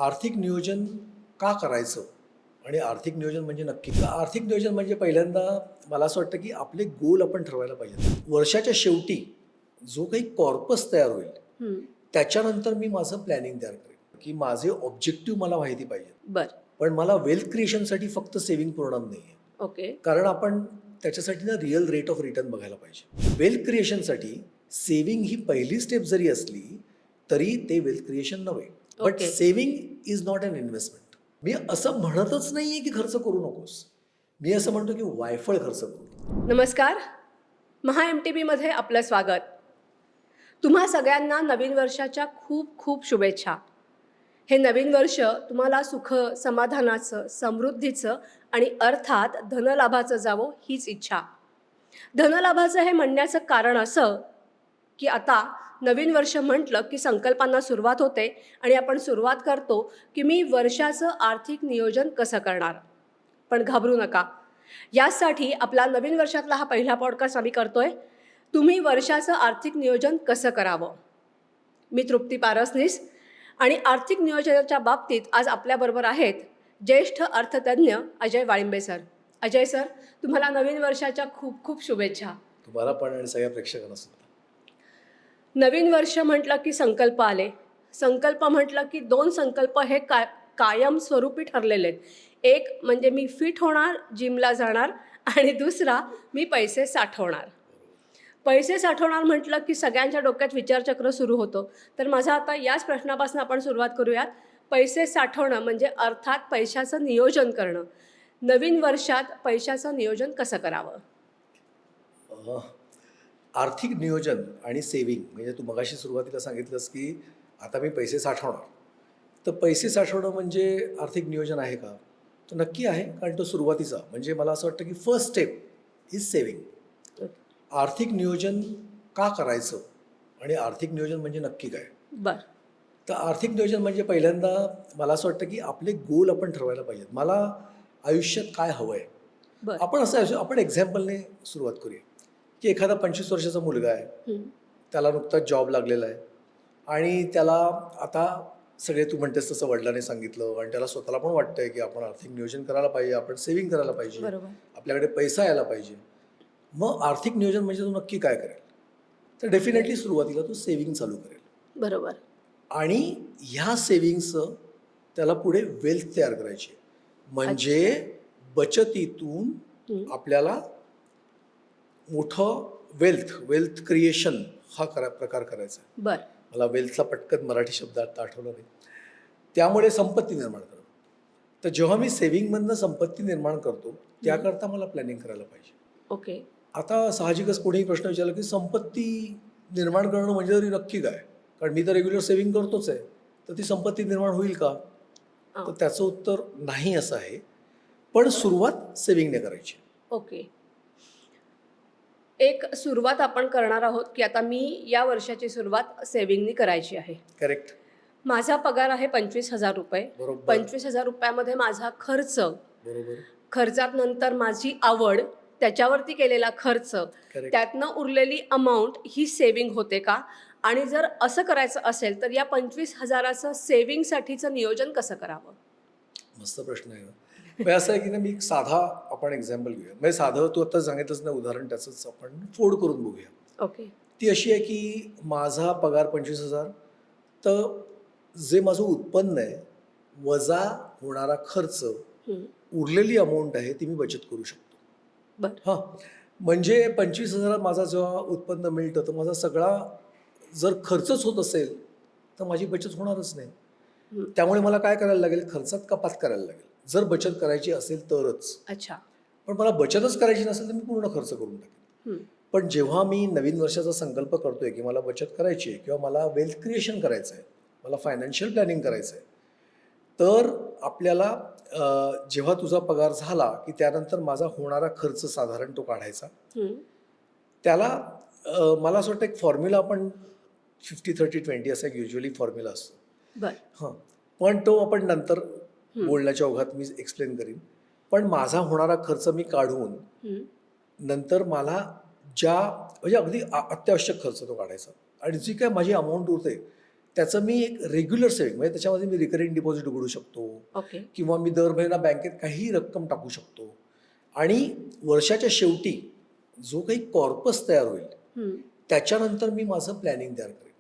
आर्थिक नियोजन का करायचं आणि आर्थिक नियोजन म्हणजे नक्की का? आर्थिक नियोजन म्हणजे पहिल्यांदा मला असं वाटतं की आपले गोल आपण ठरवायला पाहिजे. वर्षाच्या शेवटी जो काही कॉर्पस तयार होईल हं. त्याच्यानंतर मी माझं प्लॅनिंग तयार करेन की माझे ऑब्जेक्टिव्ह मला माहिती पाहिजे. बरं. पण मला वेल्थ क्रिएशनसाठी फक्त सेव्हिंग पुरणार नाही आहे. ओके. कारण आपण त्याच्यासाठी ना रिअल रेट ऑफ रिटर्न बघायला पाहिजे. वेल्थ क्रिएशनसाठी सेव्हिंग ही पहिली स्टेप जरी असली तरी ते वेल्थ क्रिएशन नव्हे. But okay. Saving is not an investment. मी असं म्हणतच नाहीये की खर्च करू नकोस. मी असं म्हणतो की वायफळ खर्च करू. नमस्कार. महा MTBमध्ये आपलं स्वागत. तुम्हा सगळ्यांना नवीन वर्षाच्या खूप खूप शुभेच्छा. हे नवीन वर्ष तुम्हाला सुख, समाधानाचं, समृद्धीचं आणि अर्थात धनलाभाचं जावो हीच इच्छा. धनलाभाचं हे म्हणण्याचं कारण असं की आता नवीन वर्ष म्हटलं की संकल्पांना सुरुवात होते आणि आपण सुरुवात करतो की मी वर्षाचं आर्थिक नियोजन कसं करणार. पण घाबरू नका. यासाठी आपला नवीन वर्षातला हा पहिला पॉडकास्ट आम्ही करतोय. तुम्ही वर्षाचं आर्थिक नियोजन कसं करावं. मी तृप्ती पारसनीस आणि आर्थिक नियोजनाच्या बाबतीत आज आपल्याबरोबर आहेत ज्येष्ठ अर्थतज्ञ अजय वाळिंबे सर. अजय सर, तुम्हाला नवीन वर्षाच्या खूप खूप शुभेच्छा. तुम्हाला पण आणि सगळ्या प्रेक्षकांना सुद्धा. नवीन वर्ष म्हटलं की संकल्प आले. संकल्प म्हटलं की दोन संकल्प हे कायमस्वरूपी ठरलेले आहेत. एक म्हणजे मी फिट होणार, जिमला जाणार आणि दुसरा मी पैसे साठवणार. पैसे साठवणार म्हटलं की सगळ्यांच्या डोक्यात विचारचक्र सुरू होतं. तर माझा आता याच प्रश्नापासून आपण सुरुवात करूयात. पैसे साठवणं म्हणजे अर्थात पैशाचं नियोजन करणं. नवीन वर्षात पैशाचं नियोजन कसं करावं? अ, आर्थिक नियोजन आणि सेव्हिंग म्हणजे तू मगाशी सुरुवातीला सांगितलंस की आता मी पैसे साठवणार. तर पैसे साठवणं म्हणजे आर्थिक नियोजन आहे का? तर नक्की आहे. कारण तो सुरुवातीचा म्हणजे मला असं वाटतं की फर्स्ट स्टेप इज सेव्हिंग. आर्थिक नियोजन का करायचं आणि आर्थिक नियोजन म्हणजे नक्की काय? बरं. तर आर्थिक नियोजन म्हणजे पहिल्यांदा मला असं वाटतं की आपले गोल आपण ठरवायला पाहिजेत. मला आयुष्यात काय हवं आहे? बरं. आपण एक्झाम्पलने सुरुवात करूया की एखादा 25 वर्षाचा मुलगा आहे. हं. त्याला नुकताच जॉब लागलेला आहे आणि त्याला आता सगळे तू म्हणतेस तसं वडिलांनी सांगितलं आणि त्याला स्वतःला पण वाटतंय की आपण आर्थिक नियोजन करायला पाहिजे, आपण सेव्हिंग करायला पाहिजे, बरोबर. आपल्याकडे पैसा यायला पाहिजे. मग आर्थिक नियोजन म्हणजे तो नक्की काय करेल? तर डेफिनेटली सुरुवातीला तो सेव्हिंग चालू करेल बरोबर. आणि ह्या सेव्हिंगचं त्याला पुढे वेल्थ तयार करायची आहे. म्हणजे बचतीतून हं. आपल्याला मोठं वेल्थ क्रिएशन हा प्रकार करायचा आहे. बरं. मला वेल्थचा पटकन मराठी शब्द आता आठवला नाही. त्यामुळे संपत्ती निर्माण करणं. तर जेव्हा मी सेव्हिंगमधनं संपत्ती निर्माण करतो त्याकरता मला प्लॅनिंग करायला पाहिजे. ओके. आता साहजिकच कोणीही प्रश्न विचारला की संपत्ती निर्माण करणं म्हणजे तरी नक्की काय? कारण मी तर रेग्युलर सेव्हिंग करतोच आहे. तर ती संपत्ती निर्माण होईल का? तर हां. त्याचं उत्तर नाही असं आहे. पण सुरुवात सेव्हिंगने करायची. ओके. एक सुरुवात आपण करणार आहोत, की आता मी या वर्षाची सुरुवात सेव्हिंगनी करायची आहे. करेक्ट. माझा पगार आहे ₹25,000. बरोबर. ₹25,000 मध्ये माझा खर्च, बरोबर. खर्चात नंतर माझी आवड, त्याच्यावरती केलेला खर्च, करेक्ट. त्यातनं उरलेली अमाउंट ही सेव्हिंग होते का? आणि जर असं करायचं असेल, तर या 25,000चं सेव्हिंगसाठीचं नियोजन कसं करावं? मस्त प्रश्न आहे. म्हणजे असं आहे की ना मी एक साधा आपण एक्झाम्पल घेऊया. म्हणजे साधं तू आता सांगितलंच ना उदाहरण त्याचंच आपण फोड करून बघूया. ओके. ती अशी आहे की माझा पगार 25,000 तर जे माझं उत्पन्न आहे वजा होणारा खर्च हं. उरलेली अमाऊंट आहे ती मी बचत करू शकतो. बरं. हां, म्हणजे 25,000 माझा जेव्हा उत्पन्न मिळतं तर माझा सगळा जर खर्चच होत असेल तर माझी बचत होणारच नाही. हं. त्यामुळे मला काय करायला लागेल? खर्चात कपात करायला लागेल. जर बचत करायची असेल तरच. अच्छा. पण मला बचतच करायची नसेल तर मी पूर्ण खर्च करून टाकेन. हं. पण जेव्हा मी नवीन वर्षाचा संकल्प करतोय की मला बचत करायची आहे किंवा मला वेल्थ क्रिएशन करायचं आहे, मला फायनान्शियल प्लॅनिंग करायचं आहे, तर आपल्याला जेव्हा तुझा पगार झाला की त्यानंतर माझा होणारा खर्च साधारण तो काढायचा. हं. त्याला मला असं वाटतं एक फॉर्म्युला आपण 50-30-20 असा एक युज्युअली फॉर्म्युला असतो. बरं. हां, पण तो आपण नंतर हं. बोलण्याच्या ओघात मी एक्सप्लेन करीन. पण माझा होणारा खर्च मी काढून हं. नंतर मला म्हणजे अगदी अत्यावश्यक खर्च तो काढायचा आणि जी काय माझी अमाऊंट उरते त्याचं मी एक रेग्युलर सेविंग म्हणजे त्याच्यामध्ये मी रिकरिंग डिपॉझिट उघडू शकतो ओके. किंवा मी दर महिना बँकेत काही रक्कम टाकू शकतो आणि वर्षाच्या शेवटी जो काही कॉर्पस तयार होईल हं. त्याच्यानंतर मी माझं प्लॅनिंग तयार करेन.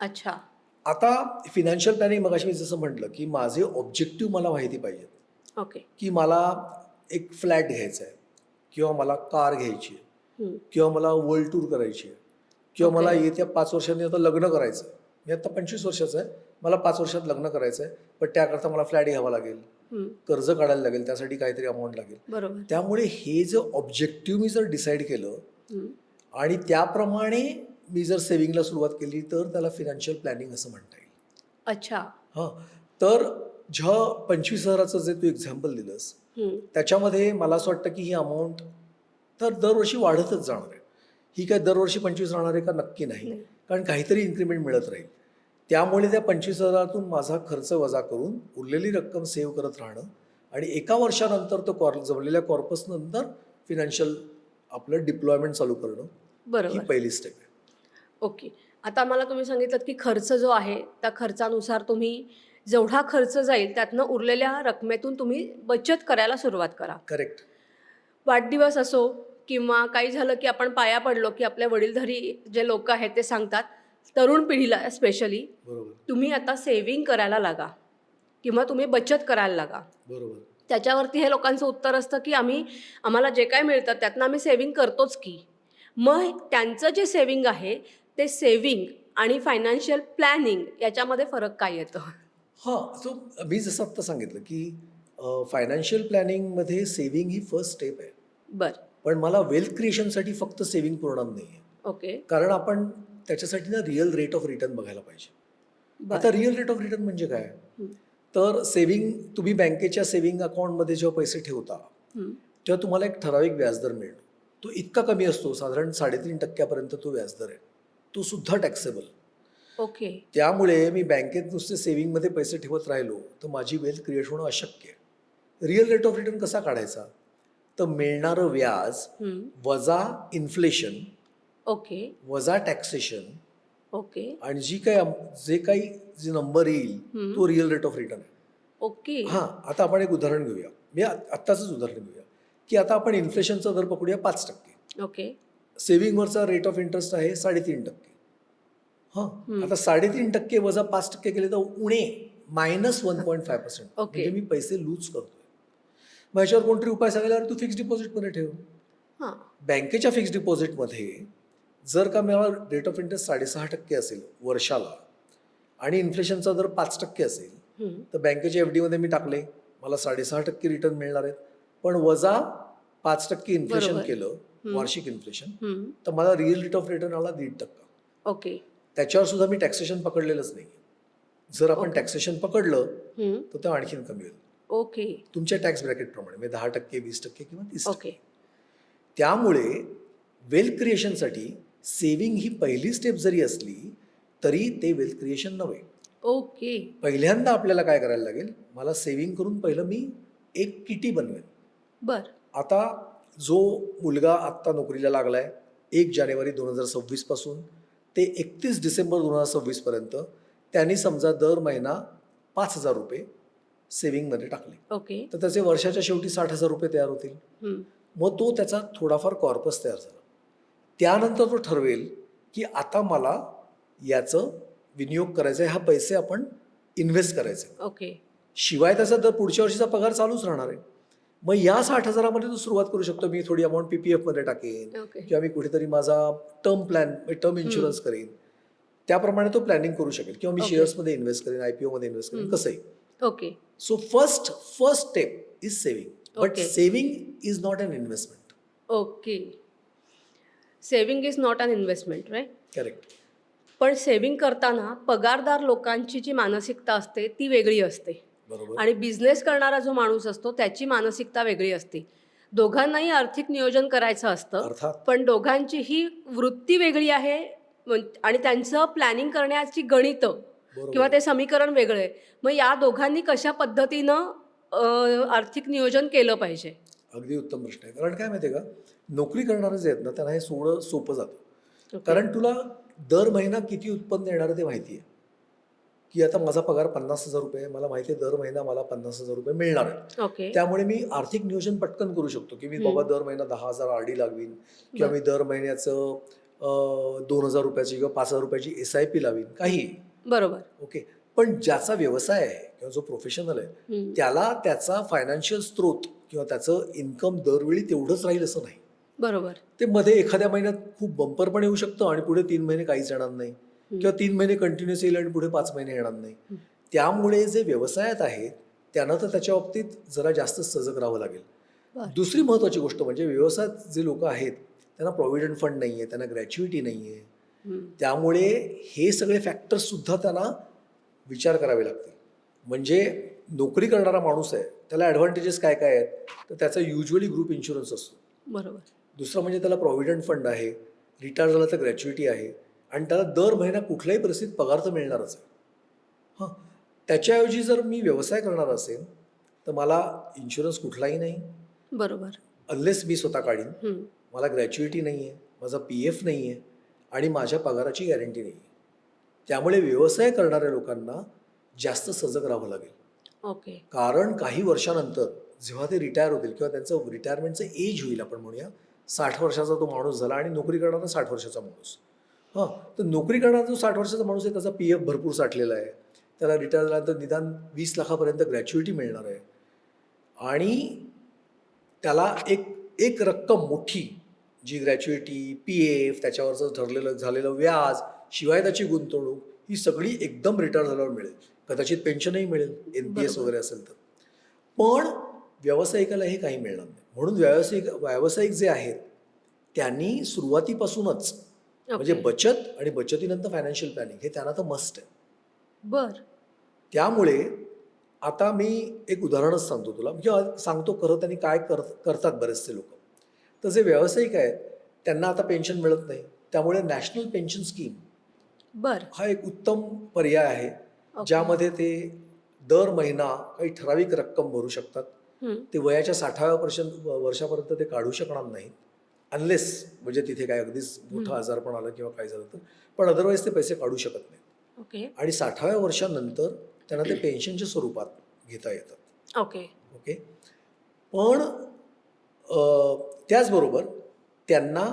अच्छा. आता फिनान्शियल प्लॅनिंग मगाशी मी जसं म्हटलं की माझे ऑब्जेक्टिव्ह मला माहिती पाहिजेत ओके. की मला एक फ्लॅट घ्यायचा आहे किंवा मला कार घ्यायची आहे हं. किंवा मला वर्ल्ड टूर करायची आहे किंवा मला ओके. येत्या 5 वर्षांनी आता लग्न करायचं आहे. मी आता 25 वर्षाचा आहे, मला 5 वर्षात लग्न करायचं आहे, पण त्याकरता मला फ्लॅट घ्यावा लागेल, हं. कर्ज काढायला लागेल, त्यासाठी काहीतरी अमाऊंट लागेल. बरोबर. त्यामुळे हे जर ऑब्जेक्टिव्ह मी जर डिसाईड केलं हं. आणि त्याप्रमाणे मी जर सेव्हिंगला सुरुवात केली तर त्याला फिनान्शियल प्लॅनिंग असं म्हणता येईल. अच्छा. हां, तर ज्या 25,000चं जे तू एक्झाम्पल दिलंस हं. त्याच्यामध्ये मला असं वाटतं की ही अमाऊंट तर दरवर्षी वाढतच जाणार आहे. ही काय दरवर्षी 25 राहणार आहे का? नक्की नाही. नाही. कारण काहीतरी इन्क्रिमेंट मिळत राहील. त्यामुळे त्या 25,000तून माझा खर्च वजा करून उरलेली रक्कम सेव्ह करत राहणं आणि एका वर्षानंतर तो जमलेल्या कॉर्पसनंतर फिनान्शियल आपलं डिप्लॉयमेंट चालू करणं ही बरोबर. पहिली स्टेप आहे. ओके. आता मला तुम्ही सांगितलं की खर्च जो आहे त्या खर्चानुसार तुम्ही जेवढा खर्च जाईल त्यातनं उरलेल्या रकमेतून तुम्ही बचत करायला सुरुवात करा. करेक्ट. वाढदिवस असो किंवा काही झालं की आपण पाया पडलो की आपल्या वडीलधारी जे लोक आहेत ते सांगतात तरुण पिढीला स्पेशली बरोबर. तुम्ही आता सेव्हिंग करायला लागा किंवा तुम्ही बचत करायला लागा. बरोबर. त्याच्यावरती हे लोकांचं उत्तर असतं की आम्हाला जे काय मिळतं त्यातनं आम्ही सेव्हिंग करतोच की. मग त्यांचं जे सेव्हिंग आहे ते सेव्हिंग आणि फायनान्शियल प्लॅनिंग याच्यामध्ये फरक काय येतो? हां, सो मी जसं आत्ता सांगितलं की फायनान्शियल प्लॅनिंगमध्ये सेव्हिंग ही फर्स्ट स्टेप आहे. बर. पण मला वेल्थ क्रिएशनसाठी फक्त सेव्हिंग पुरणार नाही आहे. ओके. कारण आपण त्याच्यासाठी ना रिअल रेट ऑफ रिटर्न बघायला पाहिजे. बर. आता रिअल रेट ऑफ रिटर्न म्हणजे काय? हं. तर सेव्हिंग तुम्ही बँकेच्या सेव्हिंग अकाउंटमध्ये जेव्हा पैसे ठेवता हं. तेव्हा तुम्हाला एक ठराविक व्याजदर मिळतो. तो इतका कमी असतो, साधारण 3.5% तो व्याजदर आहे. तो सुद्धा टॅक्सेबल. ओके. त्यामुळे मी बँकेत नुसते सेव्हिंगमध्ये पैसे ठेवत राहिलो तर माझी वेल्थ क्रिएट होणं अशक्य आहे. रिअल रेट ऑफ रिटर्न कसा काढायचा? तर मिळणारं व्याज हं. वजा इन्फ्लेशन ओके. वजा टॅक्सेशन ओके. आणि जे काही नंबर येईल हं. तो रिअल रेट ऑफ रिटर्न आहे. ओके. हां, आता आपण एक उदाहरण घेऊया. मी आत्ताचंच उदाहरण घेऊया की आता आपण इन्फ्लेशनचा दर पकडूया 5%. ओके. सेव्हिंगवरचा रेट ऑफ इंटरेस्ट आहे 3.5%. हां, हं. आता 3.5% वजा 5% केले तर उणे -1.5% ओके. म्हणजे मी पैसे लूज करतोय. मग ह्याच्यावर कोणतरी उपाय सांगितल्यावर तू फिक्स्ड डिपॉझिटमध्ये ठेव. हां. बँकेच्या फिक्स्ड डिपॉझिटमध्ये जर का मला रेट ऑफ इंटरेस्ट 6.5% असेल वर्षाला आणि इन्फ्लेशनचा दर 5% असेल हं. तर बँकेच्या FD मध्ये मी टाकले, मला 6.5% रिटर्न मिळणार आहेत. पण वजा 5% इन्फ्लेशन बरोबर. केलं, हं. वार्षिक इन्फ्लेशन, हं. तर मला रिअल रेट ऑफ रिटर्न आला 1.5%. ओके. त्याच्यावर सुद्धा मी टॅक्सेशन पकडलेलंच नाही. जर आपण ओके. टॅक्सेशन पकडलं हं. तर ते आणखीन कमी होईल. ओके. तुमच्या टॅक्स ब्रॅकेटप्रमाणे म्हणजे 10%, 20% किंवा 30%. ओके. त्यामुळे वेल्थ क्रिएशनसाठी सेव्हिंग ही पहिली स्टेप जरी असली तरी ते वेल्थ क्रिएशन नव्हे. ओके. पहिल्यांदा आपल्याला काय करायला लागेल? मला सेव्हिंग करून पहिलं मी एक किटी बनवेन. बर. आता जो मुलगा आत्ता नोकरीला लागलाय 1 जानेवारी 2026 पासून ते 31 डिसेंबर 2026 पर्यंत त्यांनी समजा दर महिना 5,000 रुपये सेव्हिंगमध्ये टाकले. ओके. तर त्याचे वर्षाच्या शेवटी 60,000 रुपये तयार होतील. हं. मग तो त्याचा थोडाफार कॉर्पस तयार झाला. त्यानंतर तो ठरवेल की आता मला याचं विनियोग करायचा आहे, हा पैसे आपण इन्व्हेस्ट करायचे. ओके. शिवाय त्याचा दर पुढच्या वर्षीचा पगार चालूच राहणार आहे. मग या 60,000मध्ये तो सुरुवात करू शकतो. मी थोडी अमाऊंट PPF मध्ये टाकेन ओके. किंवा मी कुठेतरी माझा टर्म इन्शुरन्स करेन. त्याप्रमाणे तो प्लॅनिंग करू शकेल किंवा मी ओके. शेअर्समध्ये इन्व्हेस्ट करेन, IPO मध्ये इन्व्हेस्ट करेन, कसंही. Okay. So first step is saving. But okay. Saving is not an investment. Okay. Saving is not an investment, right? Correct. पण सेव्हिंग करताना पगारदार लोकांची जी मानसिकता असते ती वेगळी असते बरोबर. आणि बिझनेस करणारा जो माणूस असतो त्याची मानसिकता वेगळी असते. दोघांनाही आर्थिक नियोजन करायचं असतं, अर्थात. पण दोघांचीही वृत्ती वेगळी आहे आणि त्यांचं प्लॅनिंग करण्याची गणितं बरोबर. किंवा ते समीकरण वेगळं आहे. मग या दोघांनी कशा पद्धतीनं आर्थिक नियोजन केलं पाहिजे? अगदी उत्तम प्रश्न आहे. कारण काय माहिती आहे का, नोकरी करणारे जे आहेत ना त्यांना हे सोपं जातं. ओके. कारण तुला दर महिना किती उत्पन्न येणार ते माहिती आहे. की आता माझा पगार 50,000 रुपये आहे, मला माहिती आहे दर महिना मला 50,000 रुपये मिळणार आहे. ओके. त्यामुळे मी आर्थिक नियोजन पटकन करू शकतो की मी बाबा दर महिना 10,000 RD लावीन किंवा बर मी दर महिन्याचं 2,000 रुपयाची किंवा 5,000 रुपयाची SIP लावीन काही. बरोबर. ओके. पण ज्याचा व्यवसाय आहे किंवा जो प्रोफेशनल आहे हम्म. त्याला त्याचा फायनान्शियल स्रोत किंवा त्याचं इन्कम दरवेळी तेवढंच राहील असं नाही. बरोबर. ते मध्ये एखाद्या महिन्यात खूप बंपर पण येऊ शकतं आणि पुढे 3 महिने काहीच येणार नाही किंवा 3 महिने कंटिन्युअस येईल आणि पुढे 5 महिने येणार नाही. त्यामुळे जे व्यवसायात आहेत त्यांना तर त्याच्या बाबतीत जरा जास्त सजग राहावं लागेल. बर दुसरी महत्त्वाची गोष्ट म्हणजे व्यवसायात जे लोक आहेत त्यांना प्रॉव्हिडंट फंड नाही आहे, त्यांना ग्रॅच्युइटी नाही आहे. हम्म. त्यामुळे हे सगळे फॅक्टर्स सुद्धा त्यांना विचार करावे लागतील. म्हणजे नोकरी करणारा माणूस आहे त्याला ॲडव्हान्टेजेस काय काय आहेत, तर त्याचा युजली ग्रुप इन्शुरन्स असतो. बरोबर. दुसरं म्हणजे त्याला प्रॉव्हिडंट फंड आहे, रिटायर झाला तर ग्रॅच्युइटी आहे आणि त्याला दर महिना कुठल्याही परिस्थितीत पगार तर मिळणारच आहे. हां, त्याच्याऐवजी जर मी व्यवसाय करणार असेल तर मला इन्शुरन्स कुठलाही नाही बरोबर. अनलेस मी स्वतः काढीन. हम्म. मला ग्रॅच्युइटी नाही आहे, माझा PF नाही आहे आणि माझ्या पगाराची गॅरंटी नाही आहे. त्यामुळे व्यवसाय करणाऱ्या लोकांना जास्त सजग राहावं लागेल. ओके. कारण काही वर्षानंतर जेव्हा ते रिटायर होतील किंवा त्यांचं रिटायरमेंटचं एज होईल आपण म्हणूया 60 वर्षाचा तो माणूस झाला आणि नोकरी करणारा 60 वर्षाचा माणूस. हां, तर नोकरी करणारा जो 60 वर्षाचा माणूस आहे त्याचा PF भरपूर साठलेला आहे. त्याला रिटायर झाल्यानंतर निदान 20 लाखापर्यंत ग्रॅच्युइटी मिळणार आहे आणि त्याला एक एक रक्कम मोठी जी ग्रॅच्युइटी, PF, त्याच्यावरचं ठरलेलं झालेलं व्याज, शिवाय त्याची गुंतवणूक ही सगळी एकदम रिटायर झाल्यावर मिळेल. कदाचित पेन्शनही मिळेल, NPS बरोबर. वगैरे असेल तर. पण व्यावसायिकाला हे काही मिळणार नाही. म्हणून व्यावसायिक जे आहेत त्यांनी सुरुवातीपासूनच म्हणजे ओके. बचत आणि बचतीनंतर फायनान्शियल प्लॅनिंग हे त्यांना तर मस्ट आहे. बर त्यामुळे आता मी एक उदाहरणच सांगतो तुला किंवा सांगतो खरं त्यांनी काय करतात बरेचसे लोक. तर जे व्यावसायिक आहेत त्यांना आता पेन्शन मिळत नाही. त्यामुळे नॅशनल पेन्शन स्कीम बर हा एक उत्तम पर्याय आहे ओके. ज्यामध्ये ते दर महिना काही ठराविक रक्कम भरू शकतात. हम्म. ते वयाच्या 60व्या वर्षापर्यंत ते काढू शकणार नाहीत अनलेस म्हणजे तिथे काय अगदीच मोठं आजारपण आलं किंवा काय झालं तर. पण अदरवाईज ते पैसे काढू शकत नाहीत ओके. आणि 60व्या वर्षानंतर त्यांना ते पेन्शनच्या स्वरूपात घेता येतात. ओके. ओके. पण त्याचबरोबर त्यांना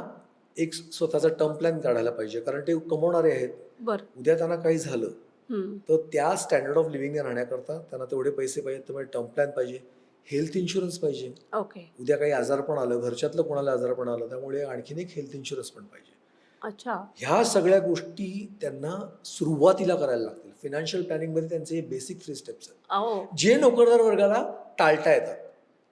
एक स्वतःचा टर्म प्लॅन काढायला पाहिजे कारण ते कमवणारे आहेत. बर उद्या त्यांना काही झालं हम्म. तर त्या स्टँडर्ड ऑफ लिव्हिंगने राहण्याकरता त्यांना तेवढे पैसे पाहिजेत. त्यामुळे टर्म प्लॅन पाहिजे, हेल्थ इन्शुरन्स पाहिजे. ओके. उद्या काही आजारपण आलं, घरच्यातलं कोणाला आजारपण आलं, त्यामुळे आणखीन एक हेल्थ इन्शुरन्स पण पाहिजे. अच्छा. ह्या सगळ्या गोष्टी त्यांना सुरुवातीला करायला लागतील. फायनान्शियल प्लॅनिंगमध्ये त्यांचे हे बेसिक 3 स्टेप्स आहेत ओ. जे नोकरदार वर्गाला टाळता येतात.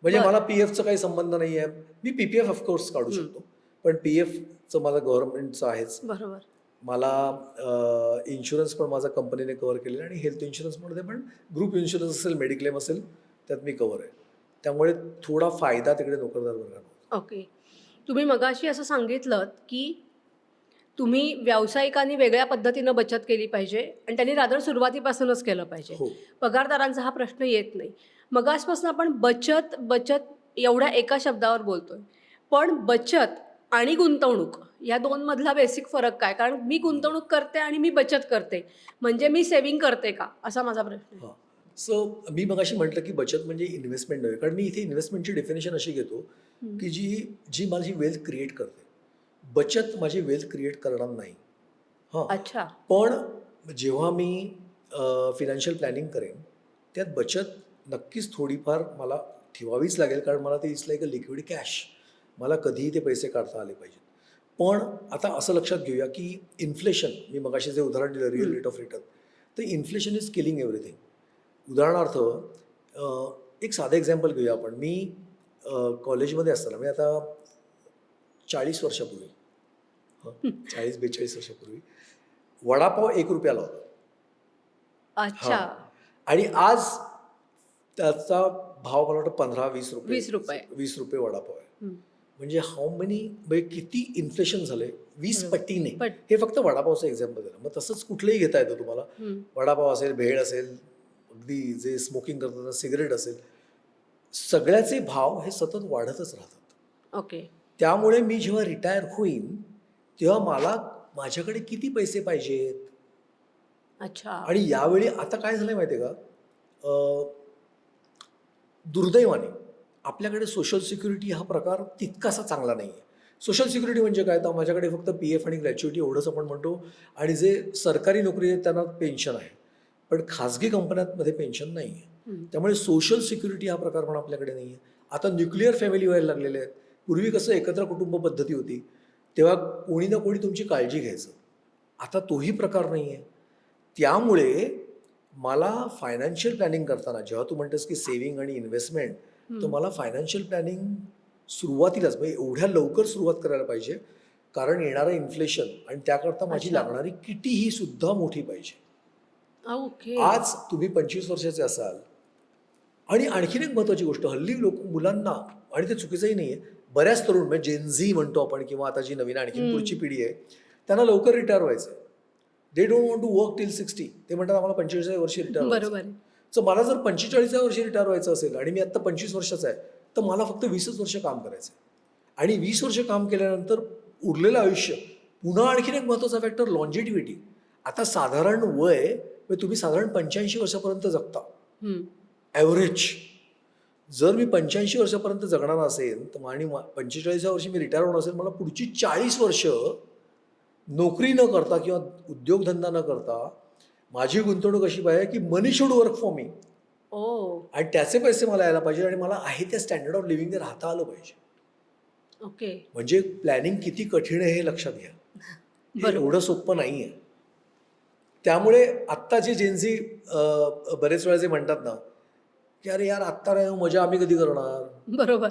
म्हणजे बरं. मला PFचा काही संबंध नाही आहे, मी PPF ऑफकोर्स काढू शकतो, पण PFचं माझं गव्हर्नमेंटचं आहेच. बरोबर. मला इन्शुरन्स पण माझा कंपनीने कव्हर केलेला आणि हेल्थ इन्शुरन्समध्ये पण ग्रुप इन्शुरन्स असेल, मेडिक्लेम असेल त्यात मी कव्हर आहे. त्यामुळे थोडा फायदा तिकडे नोकरदार वर्गाला. ओके. तुम्ही मगाशी असं सांगितलं की तुम्ही व्यावसायिकांनी वेगळ्या पद्धतीनं बचत केली पाहिजे आणि त्यांनी रादर सुरुवातीपासूनच केलं पाहिजे. हो. पगारदारांचा हा प्रश्न येत नाही. मगासपासून आपण बचत बचत एवढ्या एका शब्दावर बोलतोय. पण बचत आणि गुंतवणूक या 2 मधला बेसिक फरक काय? कारण मी गुंतवणूक करते आणि मी बचत करते. म्हणजे मी सेव्हिंग करते का? असा माझा प्रश्न आहे. हां. सो मी मगाशी म्हटलं की बचत म्हणजे इन्व्हेस्टमेंट नव्हे. कारण मी इथे इन्व्हेस्टमेंटची डेफिनेशन अशी घेतो की जी जी माझी वेल्थ क्रिएट करते. बचत माझी वेल्थ क्रिएट करणार नाही. हां. अच्छा. पण जेव्हा मी फायनान्शियल प्लॅनिंग करेन त्यात बचत नक्कीच थोडीफार मला ठेवावीच लागेल कारण मला ते it's like a liquid cash. मला कधीही ते पैसे काढता आले पाहिजेत. पण आता असं लक्षात घेऊया की इन्फ्लेशन, मी मगाशी जे उदाहरण दिलं रिअल रेट ऑफ रिटर्न, तर इन्फ्लेशन इज किलिंग एव्हरीथिंग. उदाहरणार्थ एक साधं एक्झाम्पल घेऊया आपण. मी कॉलेजमध्ये असताना मी आता 40 वर्षापूर्वी 40-42 वर्षापूर्वी वडापाव ₹1 होता. अच्छा. हां. आणि आज त्याचा भाव मला वाटतं 15-20 रुपये. 20 रुपये. 20 रुपये वडापाव आहे. हं. म्हणजे हाऊ मेनी म्हणजे किती इन्फ्लेशन झालंय 20 पटीने. पण हे फक्त वडापावचं एक्झाम्पल दिलं. मग तसंच कुठलंही घेता येतं तुम्हाला. हं. वडापाव असेल, भेळ असेल, अगदी जे स्मोकिंग करतात सिगरेट असेल, सगळ्याचे भाव हे सतत वाढतच राहतात. ओके. त्यामुळे मी जेव्हा रिटायर होईन तेव्हा मला माझ्याकडे किती पैसे पाहिजेत अच्छा. आणि यावेळी आता काय झालंय माहिती आहे का, दुर्दैवाने आपल्याकडे सोशल सिक्युरिटी हा प्रकार तितकासा चांगला नाही आहे. सोशल सिक्युरिटी म्हणजे काय, तर माझ्याकडे फक्त PF आणि ग्रॅच्युइटी एवढंच आपण म्हणतो, आणि जे सरकारी नोकरी आहे त्यांना पेन्शन आहे, पण खाजगी कंपन्यांमध्ये पेन्शन नाही आहे. हं. त्यामुळे सोशल सिक्युरिटी हा प्रकार पण आपल्याकडे नाही आहे. आता न्यूक्लिअर फॅमिली व्हायला लागलेले आहेत. पूर्वी कसं एकत्र कुटुंब पद्धती होती, तेव्हा कोणी ना कोणी तुमची काळजी घ्यायचं. आता तोही प्रकार नाही आहे. त्यामुळे मला फायनान्शियल प्लॅनिंग करताना, जेव्हा तू म्हणतेस की सेव्हिंग आणि इन्व्हेस्टमेंट, तर हं. मला फायनान्शियल प्लॅनिंग सुरुवातीलाच म्हणजे एवढ्या लवकर सुरुवात करायला पाहिजे, कारण येणारं इन्फ्लेशन आणि त्याकरता माझी अच्छा. लागणारी किटी ही सुद्धा मोठी पाहिजे. ओके. आज तुम्ही 25 वर्षाचे असाल, आणि आणखीन एक महत्त्वाची गोष्ट, हल्ली लोक मुलांना, आणि ते चुकीचंही नाही आहे, बऱ्याच तरुण म्हणजे जेनझी म्हणतो आपण, किंवा आता जी नवीन आणखीन हं. पुढची पिढी आहे, त्यांना लवकर रिटायर व्हायचं आहे. They don't want to work till 60. ते म्हणतात आम्हाला 45व्या वर्षी रिटायर व्हायचं. बरोबर आहे. तर मला जर 45व्या वर्षी रिटायर व्हायचं असेल आणि मी आत्ता 25 वर्षाचा आहे, तर मला फक्त 20च वर्ष काम करायचं आहे. आणि 20 वर्ष काम केल्यानंतर उरलेलं आयुष्य, पुन्हा आणखीन एक महत्त्वाचा फॅक्टर लॉन्जिटिव्हिटी. आता साधारण वय म्हणजे तुम्ही साधारण 85 वर्षापर्यंत जगता हं. ॲव्हरेज. जर मी 85 वर्षापर्यंत जगणार असेल तर, आणि 45व्या वर्षी मी रिटायर होणार असेल, मला पुढची 40 वर्ष नोकरी न करता किंवा उद्योगधंदा न करता माझी गुंतवणूक अशी पाहिजे की मनी शुड वर्क फॉर मी, ओ. आणि त्याचे पैसे मला यायला पाहिजे, आणि मला आहे त्या स्टँडर्ड ऑफ लिव्हिंगने राहता आलं पाहिजे. ओके. म्हणजे प्लॅनिंग किती कठीण आहे हे लक्षात घ्या. हे बरोबर. एवढं सोपं नाही आहे. त्यामुळे आत्ता जे जेनझी बरेच वेळा जे म्हणतात ना, की अरे यार आत्ता नाही हो, मजा आम्ही कधी करणार, बरोबर.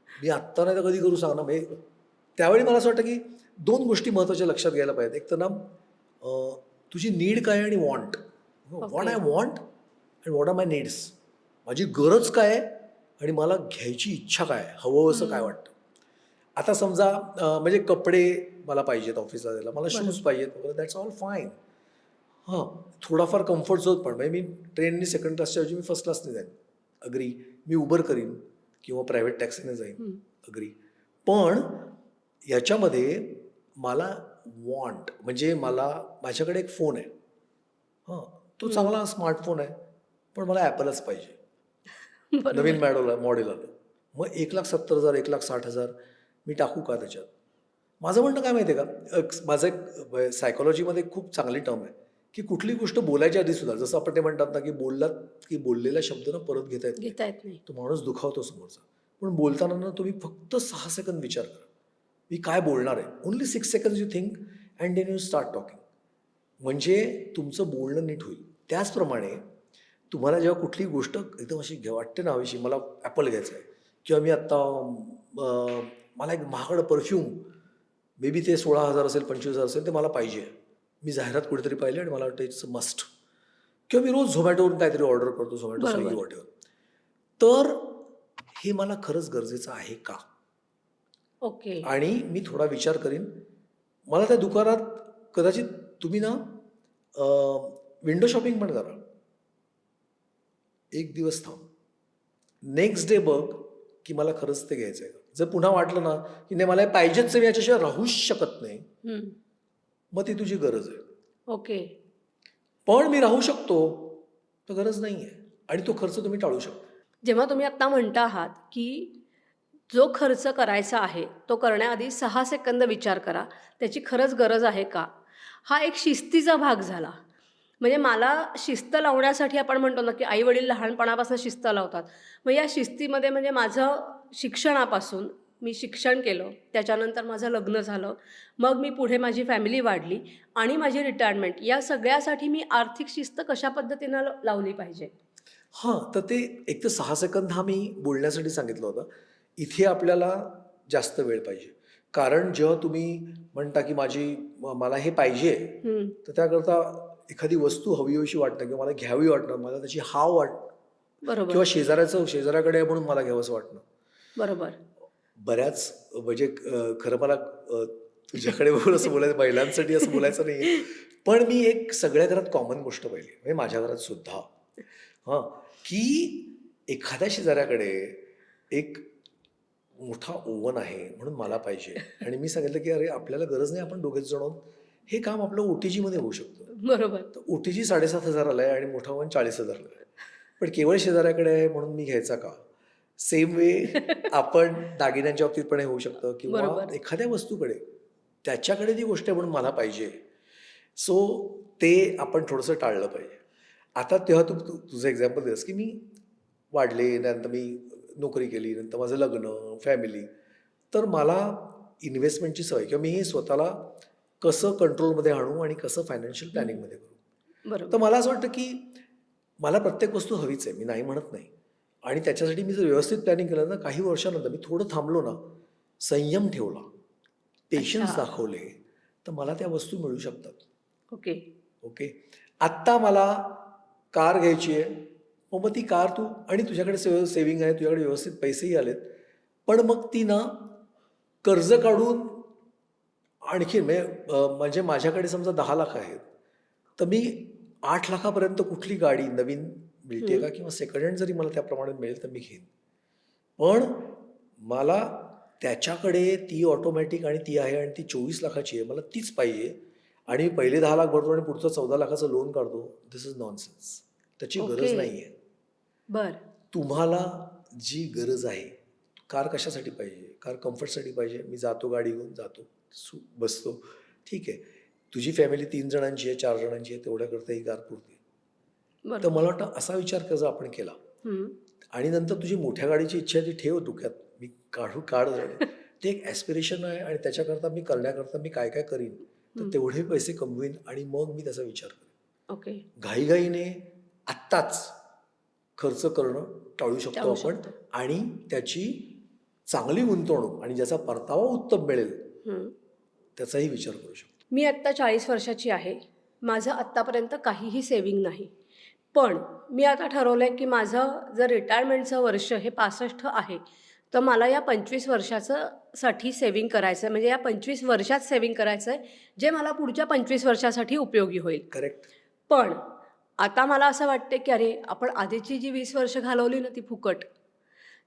मी आत्ता नाही तर कधी करू सांग ना. म्हणजे त्यावेळी मला असं वाटतं की 2 गोष्टी महत्त्वाच्या लक्षात घ्यायला पाहिजेत. एक तर ना, तुझी नीड काय आणि want. What okay. I want and what are my needs. माझी गरज काय आहे आणि मला घ्यायची इच्छा काय आहे, हवं असं काय हं. वाटतं. आता समजा म्हणजे कपडे मला पाहिजेत ऑफिसला जायला, मला बरोबर. शूज पाहिजेत वगैरे, दॅट्स ऑल फाईन. हां, थोडाफार कम्फर्ट झोन पण, म्हणजे मी ट्रेननी सेकंड क्लासच्या ऐवजी मी फर्स्ट क्लासने जाईन, अग्री. मी उबर करीन किंवा प्रायव्हेट टॅक्सीने जाईन, हं. अग्री. पण याच्यामध्ये मला वॉन्ट म्हणजे माझ्याकडे एक फोन आहे. हां, तो हं. चांगला स्मार्टफोन आहे, पण मला ॲपलच पाहिजे. नवीन बरोबर. मॉडेल आलं. मग 1,70,000 1,60,000 मी टाकू का त्याच्यात? माझं म्हणणं काय माहिती आहे का? माझं एक सायकॉलॉजीमध्ये खूप चांगली टर्म आहे, की कुठली गोष्ट बोलायच्या आधी सुद्धा, जसं आपण ते म्हणतात ना, की बोललात की बोललेला शब्द ना परत घेता येत नाही. घेता येत नाही. तो माणूस दुखावतो समोरचा. पण बोलताना ना तुम्ही फक्त 6 सेकंद विचार करा. मी काय बोलणार आहे? Only 6 seconds you think and then you start talking. म्हणजे तुमचं बोलणं नीट होईल. त्याचप्रमाणे तुम्हाला जेव्हा कुठली गोष्ट एकदम अशी वाटते ना हवीशी, मला ॲपल घ्यायचं आहे, किंवा मी आत्ता मला एक महागडं परफ्यूम, मे बी ते 16,000 असेल 25,000 असेल, ते मला पाहिजे. मी जाहिरात कुठेतरी पाहिली आणि मला वाटतं इट्स अ मस्ट. किंवा मी रोज झोमॅटोवरून काहीतरी ऑर्डर करतो, झोमॅटो, स्विगी, बरोबर. व्हॉटएव्हर. तर हे मला खरंच गरजेचं आहे का? ओके. आणि मी थोडा विचार करीन. मला त्या दुकानात कदाचित तुम्ही ना विंडो शॉपिंग पण करा. एक दिवस थांब. नेक्स्ट डे बघ की मला खरंच ते घ्यायचं आहे का? जर पुन्हा वाटलं ना की नाही मला हे पाहिजेच आहे, मी याच्याशिवाय राहूच शकत नाही, हं. मग ती तुझी गरज आहे. ओके. पण मी राहू शकतो, तर गरज नाही आहे, आणि तो खर्च तुम्ही टाळू शकता. जेव्हा तुम्ही आत्ता म्हणता आहात, की जो खर्च करायचा आहे, तो करण्याआधी 6 सेकंद विचार करा, त्याची खरंच गरज आहे का? हा एक शिस्तीचा भाग झाला. म्हणजे मला शिस्त लावण्यासाठी आपण म्हणतो ना, की आई-वडील लहानपणापासून शिस्त लावतात. मग या शिस्तीमध्ये म्हणजे माझं शिक्षणापासून मी शिक्षण केलं, त्याच्यानंतर माझं लग्न झालं, मग मी पुढे माझी फॅमिली वाढली आणि माझी रिटायरमेंट, या सगळ्यासाठी मी आर्थिक शिस्त कशा पद्धतीनं लावली पाहिजे? हां, तर ते एक तर 6 सेकंद हा मी बोलण्यासाठी सांगितलं होतं. इथे आपल्याला जास्त वेळ पाहिजे. कारण जेव्हा तुम्ही म्हणता की मला हे पाहिजे, हं. तर त्याकरता एखादी वस्तू हवीशी वाटणं किंवा मला घ्यावी वाटणं, मला त्याची हाव बरोबर. किंवा शेजाऱ्याकडे आहे म्हणून मला घ्यावंसं वाटणं. बरोबर. बऱ्याच म्हणजे खरं मला तुझ्याकडे बघून असं बोलायचं, महिलांसाठी असं बोलायचं नाहीये. पण मी एक सगळ्या घरात कॉमन गोष्ट पाहिली, म्हणजे माझ्या घरात सुद्धा. हां, की एखाद्या शेजाऱ्याकडे एक मोठा ओव्हन आहे म्हणून मला पाहिजे, आणि मी सांगितलं की अरे आपल्याला गरज नाही, आपण दोघेच जण आहोत. हे काम आपलं OTGमध्ये होऊ शकतं. बरोबर. तर OTG 7,500 आहे आणि मोठा वन 40,000 आहे. पण केवळ शेजाऱ्याकडे आहे म्हणून मी घ्यायचा का? सेम वे आपण दागिन्यांच्या बाबतीत पण हे होऊ शकतं किंवा बरोबर. एखाद्या वस्तूकडे त्याच्याकडे ती गोष्ट आहे म्हणून मला पाहिजे. सो ते आपण थोडंसं टाळलं पाहिजे. आता तेव्हा तुझं एक्झाम्पल दिलंस की मी वाढले, नंतर मी नोकरी केली, नंतर माझं लग्न, फॅमिली. तर मला इन्व्हेस्टमेंटची सवय किंवा मी हे स्वतःला कसं कंट्रोलमध्ये आणू आणि कसं फायनान्शियल प्लॅनिंगमध्ये करू. तर बरोबर. मला असं वाटतं की मला प्रत्येक वस्तू हवीच आहे, मी नाही म्हणत नाही. आणि त्याच्यासाठी मी जर व्यवस्थित प्लॅनिंग केलं ना, काही वर्षानंतर मी थोडं थांबलो ना, संयम ठेवला, पेशन्स अच्छा. दाखवले, तर मला त्या वस्तू मिळू शकतात. ओके. ओके. आत्ता मला कार घ्यायची आहे, मग ती कार तू आणि तुझ्याकडे सेव्हिंग आहे, तुझ्याकडे व्यवस्थित पैसेही आलेत, पण मग ती ना कर्ज काढून आणखी म्हणजे माझ्याकडे समजा 10 लाख आहेत, तर मी 8 लाखापर्यंत कुठली गाडी नवीन मिळते का किंवा सेकंड हँड जरी मला त्याप्रमाणे मिळेल तर मी घेईन. पण मला त्याच्याकडे ती ऑटोमॅटिक आणि ती आहे आणि ती 24 लाखाची आहे, मला तीच पाहिजे आणि मी पहिले 10 लाख भरतो आणि पुढचं 14 लाखाचं लोन काढतो. दिस इज नॉनसेन्स. त्याची गरज ओके. नाही आहे. बर. तुम्हाला जी गरज आहे, कार कशासाठी पाहिजे? कार कम्फर्टसाठी पाहिजे. मी जातो गाडी घेऊन जातो, बसतो, ठीक आहे. तुझी फॅमिली 3 जणांची आहे, 4 जणांची आहे, तेवढ्याकरता ही कार पुरते. तर बरोबर. मला वाटतं असा विचार कर जर आपण केला हम्म. आणि नंतर तुझी मोठ्या गाडीची इच्छा आहे ती ठेव डोक्यात, मी काढ ते एक ॲस्पिरेशन आहे आणि त्याच्याकरता मी करण्याकरता मी काय काय करीन, तर तेवढे पैसे कमवीन आणि मग मी त्याचा विचार करेन. ओके. घाईघाईने आत्ताच खर्च करणं टाळू शकतो टाळू आपण शकतो. आणि त्याची चांगली गुंतवणूक आणि ज्याचा परतावा उत्तम मिळेल हम्म. त्याचाही विचार करू शकतो. मी आत्ता 40 वर्षाची आहे. माझं आत्तापर्यंत काहीही सेविंग नाही. पण मी आता ठरवलं आहे की माझं जर रिटायरमेंटचं वर्ष हे 65 आहे, तर मला या 25 वर्षाचं सेविंग करायचं आहे. म्हणजे या 25 वर्षात सेविंग करायचं आहे, जे मला पुढच्या 25 वर्षासाठी उपयोगी होईल. करेक्ट. पण आता मला असं वाटते की अरे, आपण आधीची जी 20 वर्ष घालवली ना ती फुकट.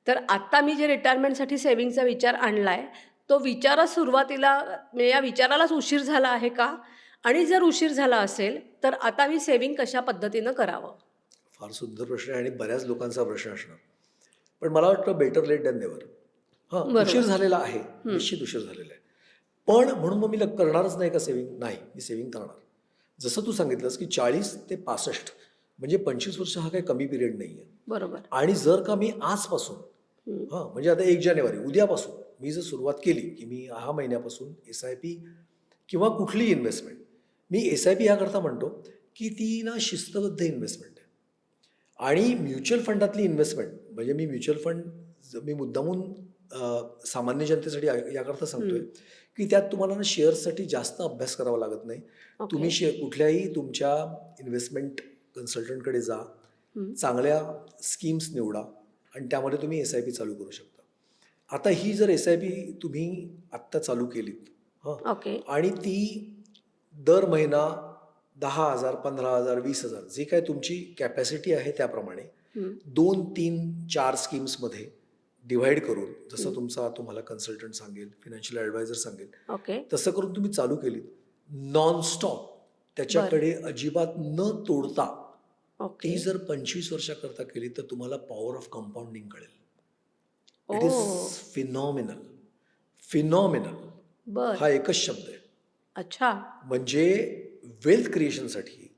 तर आत्ता मी जे रिटायरमेंटसाठी सेव्हिंगचा विचार आणला आहे, तो विचारच सुरुवातीला म्हणजे या विचारालाच उशीर झाला आहे का? आणि जर उशीर झाला असेल, तर आता मी सेव्हिंग कशा पद्धतीनं करावं? फार सुंदर प्रश्न आहे आणि बऱ्याच लोकांचा प्रश्न असणार. पण मला वाटतं बेटर लेट दॅन नेव्हर. हां, बरोबर. उशीर झालेला आहे, निश्चित उशीर झालेला आहे. पण म्हणून मग मी करणारच नाही का सेव्हिंग? नाही, मी सेव्हिंग करणार. जसं तू सांगितलंस की 40 ते 65 म्हणजे 25 वर्ष हा काही कमी पिरियड नाही आहे. बरोबर. आणि जर का मी आजपासून म्हणजे आता 1 जानेवारी उद्यापासून मी जर सुरुवात केली की मी ह्या महिन्यापासून SIP किंवा कुठली इन्व्हेस्टमेंट, मी SIP ह्याकरता म्हणतो की ती ना शिस्तबद्ध इन्व्हेस्टमेंट आहे. आणि म्युच्युअल फंडातली इन्व्हेस्टमेंट म्हणजे मी म्युच्युअल फंड मी मुद्दामून सामान्य जनतेसाठी याकरता सांगतोय की त्यात तुम्हाला ना शेअर्ससाठी जास्त अभ्यास करावा लागत नाही. तुम्ही कुठल्याही तुमच्या इन्व्हेस्टमेंट कन्सल्टंटकडे जा, चांगल्या स्कीम्स निवडा आणि त्यामध्ये तुम्ही SIP चालू करू शकता. आता ही जर SIP तुम्ही आत्ता चालू केलीत ओके. आणि ती दर महिना 10,000, 15,000, 20,000 जे काय तुमची कॅपॅसिटी आहे त्याप्रमाणे 2, 3, 4 स्कीम्समध्ये डिव्हाइड करून, जसं तुम्हाला कन्सल्टंट सांगेल, फायनान्शियल ॲडवायझर सांगेल, ओके. तसं करून तुम्ही चालू केलीत, नॉनस्टॉप त्याच्याकडे अजिबात न तोडता ओके. ती जर 25 वर्षाकरता केली तर तुम्हाला पॉवर ऑफ कंपाऊंडिंग कळेल. It is phenomenal. फिनॉमिनल बर. हा एकच शब्द आहे. अच्छा. म्हणजे वेल्थ क्रिएशनसाठी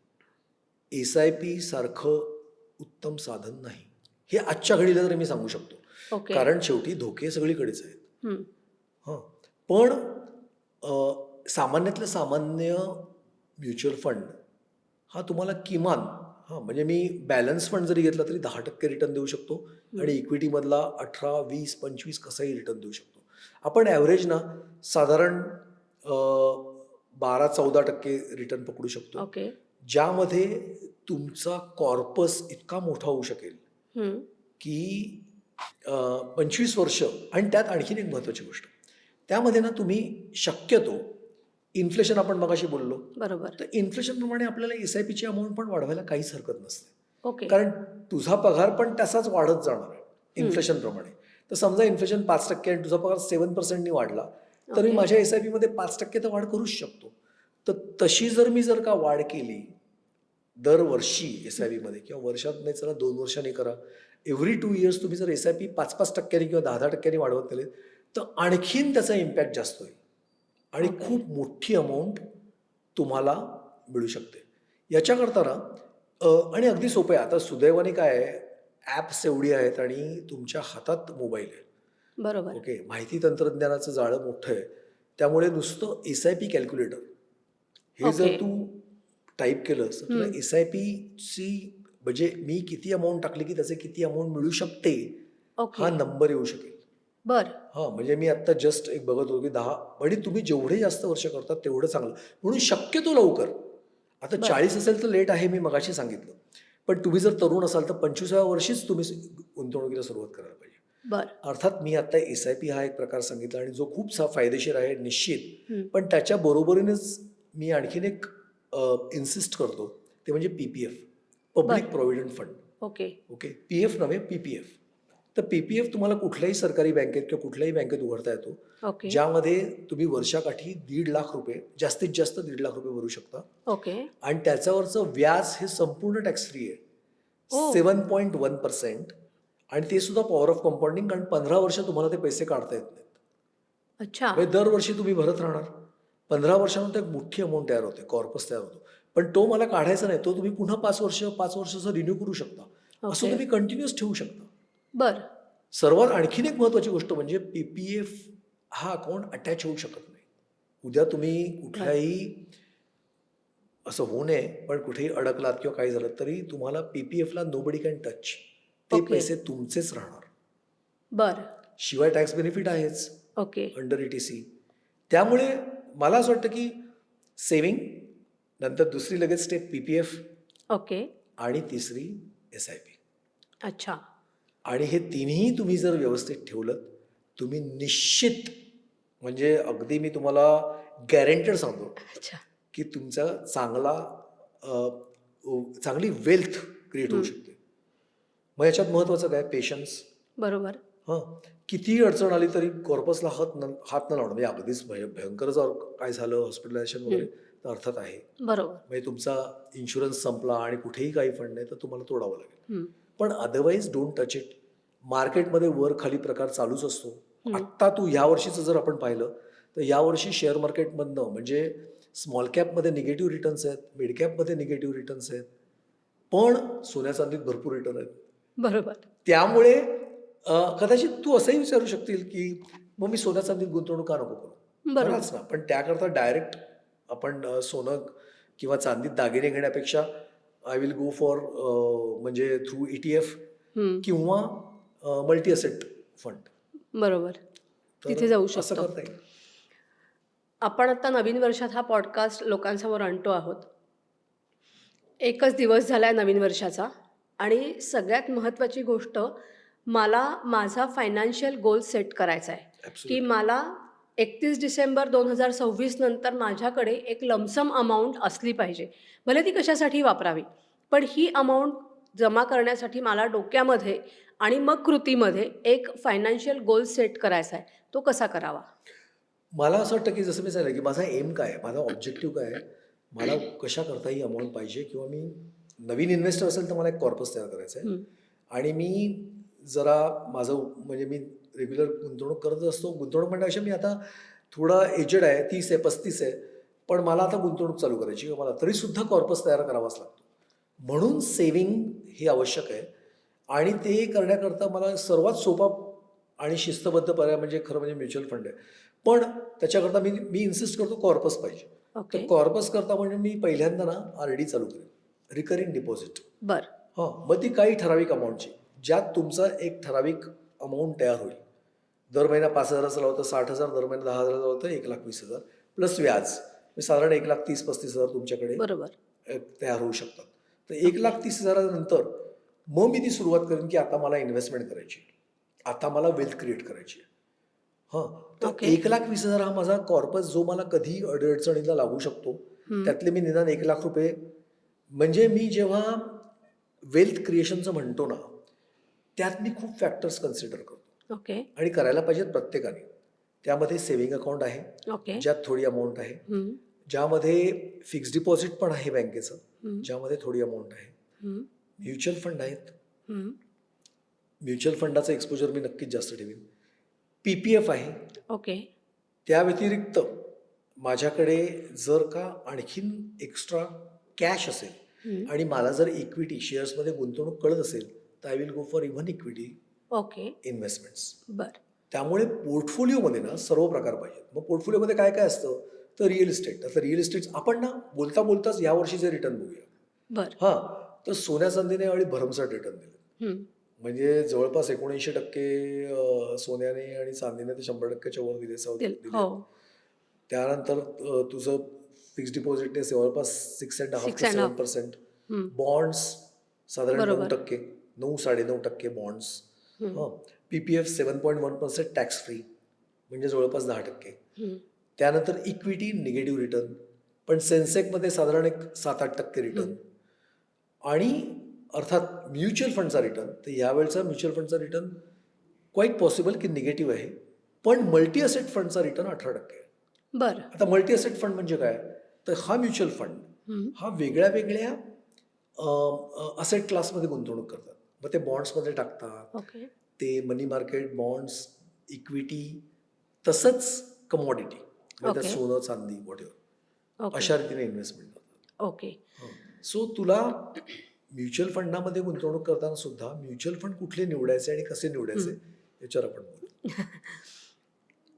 SIP सारखं उत्तम साधन नाही, हे आजच्या घडीला तरी मी सांगू शकतो. ओके. कारण शेवटी धोके सगळीकडेच आहेत. हम्म. पण सामान्यातलं सामान्य म्युच्युअल फंड हा तुम्हाला किमान म्हणजे मी बॅलन्स फंड जरी घेतला तरी 10% रिटर्न देऊ शकतो आणि इक्विटीमधला 18, 20, 25 कसाही रिटर्न देऊ शकतो. आपण ॲव्हरेज ना साधारण 12-14% रिटर्न पकडू शकतो. ओके. ज्यामध्ये तुमचा कॉर्पस इतका मोठा होऊ शकेल की 25 वर्ष. आणि त्यात आणखीन एक महत्त्वाची गोष्ट, त्यामध्ये ना तुम्ही शक्यतो इन्फ्लेशन आपण मगाशी बोललो, बरोबर. तर इन्फ्लेशनप्रमाणे आपल्याला SIPची अमाऊंट पण वाढवायला काहीच हरकत नसते. ओके. कारण तुझा पगार पण तसाच वाढत जाणार आहे इन्फ्लेशनप्रमाणे. तर समजा इन्फ्लेशन 5% आणि तुझा पगार 7% वाढला तर मी माझ्या SIPमध्ये 5% तर वाढ करूच शकतो. तर तशी जर का वाढ केली दरवर्षी SIP मध्ये किंवा वर्षात नाही चला 2 वर्षांनी करा. एव्हरी 2 इयर्स तुम्ही जर SIP 5-5% किंवा 10-10% वाढवत गेले तर आणखीन त्याचा इम्पॅक्ट जास्त होईल आणि ओके. खूप मोठी अमाऊंट तुम्हाला मिळू शकते. याच्याकरता ना आणि अगदी सोपं आहे. आता सुदैवाने काय आहे, ॲप्स एवढी आहेत आणि तुमच्या हातात मोबाईल आहे. बरोबर. ओके. माहिती तंत्रज्ञानाचं जाळं मोठं आहे. त्यामुळे नुसतं SIP कॅल्क्युलेटर हे जर ओके. तू टाईप केलंस तर तुला हं. SIPची म्हणजे मी किती अमाऊंट टाकली की त्याचे किती अमाऊंट मिळू शकते ओके. हा नंबर येऊ शकेल. बरं. हां, म्हणजे मी आत्ता जस्ट एक बघत होतो की 10 म्हणजे तुम्ही जेवढे जास्त वर्ष करता तेवढं चांगलं. म्हणून शक्यतो लवकर. आता बरं. 40 असेल तर लेट आहे मी मगाशी सांगितलं. पण तुम्ही जर तरुण असाल तर 25व्या वर्षीच तुम्ही गुंतवणुकीला सुरुवात करायला पाहिजे. बरं. अर्थात मी आता SIP हा एक प्रकार सांगितला आणि जो खूप फायदेशीर आहे निश्चित. हं. पण त्याच्या बरोबरीनेच मी आणखीन एक इन्सिस्ट करतो ते म्हणजे PPF पब्लिक बरं. Provident fund. Okay. Okay. PF नव्हे PPF. तर PPF तुम्हाला कुठल्याही सरकारी बँकेत किंवा कुठल्याही बँकेत उघडता येतो. ओके. ज्यामध्ये तुम्ही वर्षाकाठी ₹1.5 लाख जास्तीत जास्त ₹1.5 भरू शकता ओके. आणि त्याच्यावरचं व्याज हे संपूर्ण टॅक्स फ्री आहे. ओ. 7.1% आणि ते सुद्धा पॉवर ऑफ कंपाऊंडिंग कारण 15 वर्ष तुम्हाला ते पैसे काढता येत नाहीत. अच्छा. म्हणजे दरवर्षी तुम्ही भरत राहणार. 15 वर्षानंतर एक मोठी अमाऊंट तयार होते, कॉर्पस तयार होतो. पण तो मला काढायचा नाही. तो तुम्ही पुन्हा 5 वर्षाचं रिन्यू करू शकता. असं ओके. तुम्ही कंटिन्युअस ठेवू शकता. बरं. सर्वात आणखीन एक महत्त्वाची गोष्ट म्हणजे PPF हा अकाउंट अटॅच होऊ शकत नाही. उद्या तुम्ही कुठल्याही असं होऊ नये, पण कुठेही अडकलात किंवा काही झालं तरी तुम्हाला PPFला नोबडी कॅन टच. ते ओके. पैसे तुमचेच राहणार. बरं. शिवाय टॅक्स बेनिफिट आहेच ओके. Under ETC. त्यामुळे मला असं वाटतं की सेव्हिंग, नंतर दुसरी लगेच स्टेप PPF ओके. आणि तिसरी SIP. अच्छा. आणि हे तिन्ही तुम्ही जर व्यवस्थित ठेवलं तुम्ही निश्चित म्हणजे अगदी मी तुम्हाला गॅरंटेड सांगतो अच्छा. की तुमचा चांगली वेल्थ क्रिएट होऊ हं. शकते. मग याच्यात महत्त्वाचं काय पेशन्स. बरोबर. हां, कितीही अडचण आली तरी कॉर्पसला हात न लावणं म्हणजे अगदीच भयंकर जर काय झालं हॉस्पिटलायझेशन वगैरे तर अर्थात आहे. बरोबर. म्हणजे तुमचा इन्शुरन्स संपला आणि कुठेही काही फंड नाही तर तुम्हाला तोडावं लागेल. हं. पण अदरवाईज डोंट टच इट. मार्केटमध्ये वर खाली प्रकार चालूच असतो. हं. आत्ता तू ह्या वर्षीचं जर आपण पाहिलं तर यावर्षी शेअर मार्केटमधनं म्हणजे स्मॉल कॅपमध्ये निगेटिव्ह रिटर्न्स आहेत, मिड कॅपमध्ये निगेटिव्ह रिटर्न्स आहेत, पण सोन्या चांदीत भरपूर रिटर्न आहेत. बरोबर. त्यामुळे कदाचित तू असंही विचारू शकतील की मग मी सोन्या चांदीत गुंतवणूक का नको करू? बरोबर. खरंच ना, पण त्याकरता डायरेक्ट आपण सोनं किंवा चांदीत दागिने घेण्यापेक्षा आय विल गो फॉर म्हणजे थ्रू ETF हं. किंवा मल्टी असेट फंड. बरोबर. तर तिथे जाऊ असं शकतो. करता येईल. आपण आता नवीन वर्षात हा पॉडकास्ट लोकांसमोर आणतो आहोत. एकच दिवस झालाय नवीन वर्षाचा आणि सगळ्यात महत्त्वाची गोष्ट मला माझा फायनान्शियल गोल सेट करायचा आहे की Absolutely. मला 31 डिसेंबर 2026 नंतर माझ्याकडे एक लमसम अमाऊंट असली पाहिजे. भले ती कशासाठी वापरावी, पण ही अमाऊंट जमा करण्यासाठी मला डोक्यामध्ये आणि मग कृतीमध्ये एक फायनान्शियल गोल सेट करायचा आहे. तो कसा करावा? मला असं वाटतं की जसं मी सांगितलं की माझा एम काय आहे, माझा ऑब्जेक्टिव्ह काय आहे, मला कशा करता ही अमाऊंट पाहिजे किंवा मी नवीन इन्व्हेस्टर असेल तर मला एक कॉर्पस तयार करायचं आहे हं. आणि मी जरा माझं म्हणजे मी रेग्युलर गुंतवणूक करत असतो. गुंतवणूक म्हणण्यापेक्षा मी आता थोडा एजेड आहे, 30 आहे, 35 आहे, पण मला आता गुंतवणूक चालू करायची किंवा मला तरीसुद्धा कॉर्पस तयार करावाच लागतो. म्हणून सेव्हिंग हे आवश्यक आहे आणि ते करण्याकरता मला सर्वात सोपा आणि शिस्तबद्ध पर्याय म्हणजे खरं म्हणजे म्युच्युअल फंड आहे. पण त्याच्याकरता मी मी इन्सिस्ट करतो कॉर्पस पाहिजे. ओके. तर कॉर्पस करता म्हणजे मी पहिल्यांदा ना RD चालू करेन, रिकरिंग डिपॉझिट. बरं. हां, मग ती काही ठराविक अमाऊंटची, ज्यात तुमचा एक ठराविक अमाऊंट तयार होईल. दर महिना 5,000चा लावलं तर 60,000, दर महिना 10,000चा लावलं तर 1,20,000 प्लस व्याज. म्हणजे साधारण 1,30,000-35,000 तुमच्याकडे बरोबर. तयार होऊ शकतात. तर 1,30,000 नंतर मग मी ती सुरुवात करेन की आता मला इन्व्हेस्टमेंट करायची. आता मला वेल्थ क्रिएट करायची. हां, तर ओके. 1,20,000 हा माझा कॉर्पस जो मला कधी अडचणीला लागू शकतो. हं. त्यातले मी निदान ₹1,00,000 म्हणजे मी जेव्हा वेल्थ क्रिएशनचं म्हणतो ना, त्यात मी खूप फॅक्टर्स कन्सिडर करतो ओके. आणि करायला पाहिजेत प्रत्येकाने. त्यामध्ये सेव्हिंग अकाउंट आहे, ओके. ज्यात थोडी अमाऊंट आहे. हं. ज्यामध्ये फिक्स्ड डिपॉझिट पण आहे बँकेचं, हं, ज्यामध्ये थोडी अमाऊंट आहे. हं, म्युच्युअल फंड आहेत. हं. म्युच्युअल फंडाचं एक्सपोजर मी नक्कीच जास्त ठेवीन. PPF आहे. ओके. त्या व्यतिरिक्त माझ्याकडे जर का आणखीन एक्स्ट्रा कॅश असेल हं. आणि मला जर इक्विटी शेअर्समध्ये गुंतवणूक कळत असेल तर I will go for even equity okay. Investments. बरं. त्यामुळे पोर्टफोलिओमध्ये ना सर्व प्रकार पाहिजेत. मग पोर्टफोलिओमध्ये काय काय असतं तर रिअल इस्टेट. आता रिअल इस्टेट आपण ना बोलता बोलताच यावर्षीचे रिटर्न बघूया. बरं. हां, तर सोन्या चांदीने यावेळी भरमसाठ रिटर्न दिले. हं. म्हणजे जवळपास 79% सोन्याने आणि चांदीने ते 100%च्या वर दिले दिले. हो. त्यानंतर तुझं फिक्स्ड डिपॉझिटने जवळपास 6.5 ते 6.5. 7%. हं. बॉन्ड्स साधारण बरोबर. 9%, 9-9.5% बॉन्ड्स. हं. हां, PPF 7.1% टॅक्स फ्री म्हणजे जवळपास 10%. हं. त्यानंतर इक्विटी निगेटिव्ह रिटर्न, पण सेन्सेक्समध्ये साधारण एक 7-8% रिटर्न. आणि अर्थात म्युच्युअल फंडचा रिटर्न, तर यावेळचा म्युच्युअल फंडचा रिटर्न क्वाईट पॉसिबल की निगेटिव्ह आहे, पण मल्टी असेट फंडचा रिटर्न 18% आहे. बरं. आता मल्टी असेट फंड म्हणजे काय, तर हा म्युच्युअल फंड हं. हा वेगळ्या वेगळ्या असेट क्लासमध्ये गुंतवणूक करतात. मग ते बॉन्ड्समध्ये टाकतात, ओके. ते मनी मार्केट, बॉन्ड्स, इक्विटी, तसंच कमॉडिटी म्हणजे ओके. सोनं चांदी वॉटेवर ओके. अशा रीतीने इन्व्हेस्टमेंट करतात. ओके. सो तुला म्युच्युअल फंडामध्ये गुंतवणूक करताना सुद्धा म्युच्युअल फंड कुठले निवडायचे आणि कसे निवडायचे याच्यावर आपण बोलू.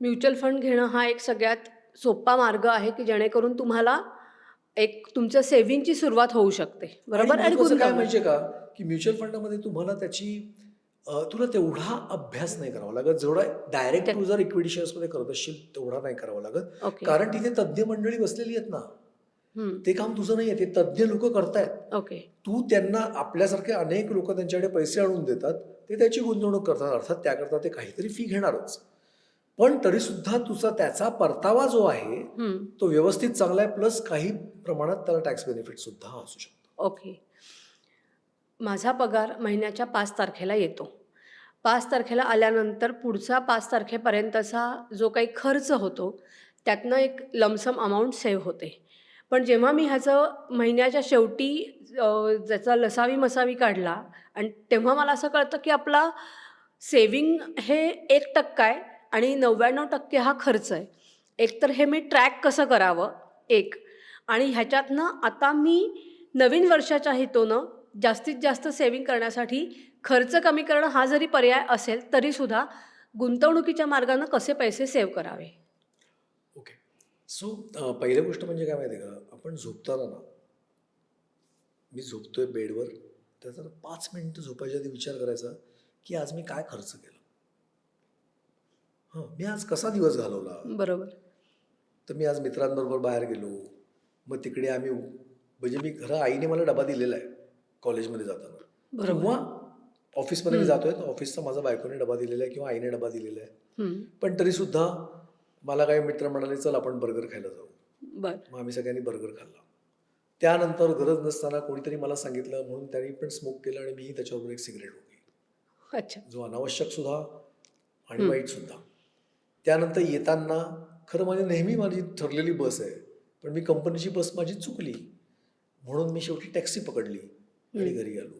म्युच्युअल फंड घेणं हा एक सगळ्यात सोपा मार्ग आहे की जेणेकरून तुम्हाला एक तुमच्या सेव्हिंगची सुरुवात होऊ शकते. बरोबर. आणि महत्त्वाचं काय गुंतवणूक. माहिती का की म्युच्युअल फंडामध्ये तुम्हाला तुला तेवढा अभ्यास नाही करावा लागत जेवढा डायरेक्ट तू जर इक्विटी शेअर्समध्ये करत असशील तेवढा नाही करावा लागत. ओके. कारण तिथे तज्ज्ञ मंडळी बसलेली आहेत ना, हं. ते काम तुझं नाही आहे, ते तज्ज्ञ लोक करतायत. ओके. तू त्यांना आपल्यासारखे अनेक लोक त्यांच्याकडे पैसे आणून देतात, ते त्याची गुंतवणूक करतात. अर्थात त्याकरता ते काहीतरी फी घेणारच, पण तरी सुद्धा तुझा त्याचा परतावा जो आहे हं. तो व्यवस्थित चांगला आहे, प्लस काही प्रमाणात त्याला टॅक्स बेनिफिट सुद्धा असू शकतो. ओके. माझा पगार महिन्याच्या 5 तारखेला येतो. 5 तारखेला आल्यानंतर पुढचा 5 तारखेपर्यंतचा जो काही खर्च होतो, त्यातनं एक लमसम अमाऊंट सेव्ह होते. पण जेव्हा मी ह्याचं महिन्याच्या शेवटी ज्याचा लसावी-मसावी काढला आणि तेव्हा मला असं कळतं, की आपला सेव्हिंग हे 1% आहे आणि 99% हा खर्च आहे. एकतर हे मी ट्रॅक कसं करावं, एक. आणि ह्याच्यातनं आता मी नवीन वर्षाच्या हेतूनं जास्तीत जास्त सेव्हिंग करण्यासाठी खर्च कमी करणं हा जरी पर्याय असेल, तरीसुद्धा गुंतवणुकीच्या मार्गानं कसे पैसे सेव्ह करावे? ओके. सो पहिली गोष्ट म्हणजे काय माहिती आहे का, आपण झोपताना ना, मी झोपतोय बेडवर, त्याचा 5 मिनिटं झोपायच्या आधी विचार करायचा की आज मी काय खर्च केला, मी आज कसा दिवस घालवला. बरोबर. तर मी आज मित्रांबरोबर बाहेर गेलो, मग तिकडे आम्ही म्हणजे मी आईने मला डबा दिलेला आहे कॉलेजमध्ये जाताना, बरोबर. किंवा ऑफिसमध्ये मी जातोय तर ऑफिसचा माझा बायकोने डबा दिलेला आहे किंवा आईने डबा दिलेला आहे. हं. पण तरीसुद्धा मला काही मित्र म्हणाले चल आपण बर्गर खायला जाऊ. बरं. मग आम्ही सगळ्यांनी बर्गर खाल्ला. त्यानंतर गरज नसताना कोणीतरी मला सांगितलं म्हणून त्यांनी पण स्मोक केलं आणि मीही त्याच्याबरोबर एक सिगरेट ओढली, अच्छा. जो अनावश्यक सुद्धा आणि वाईट सुद्धा. त्यानंतर येताना खरं म्हणजे नेहमी माझी ठरलेली बस आहे, पण मी कंपनीची बस माझी चुकली म्हणून मी शेवटी टॅक्सी पकडली आणि घरी आलो.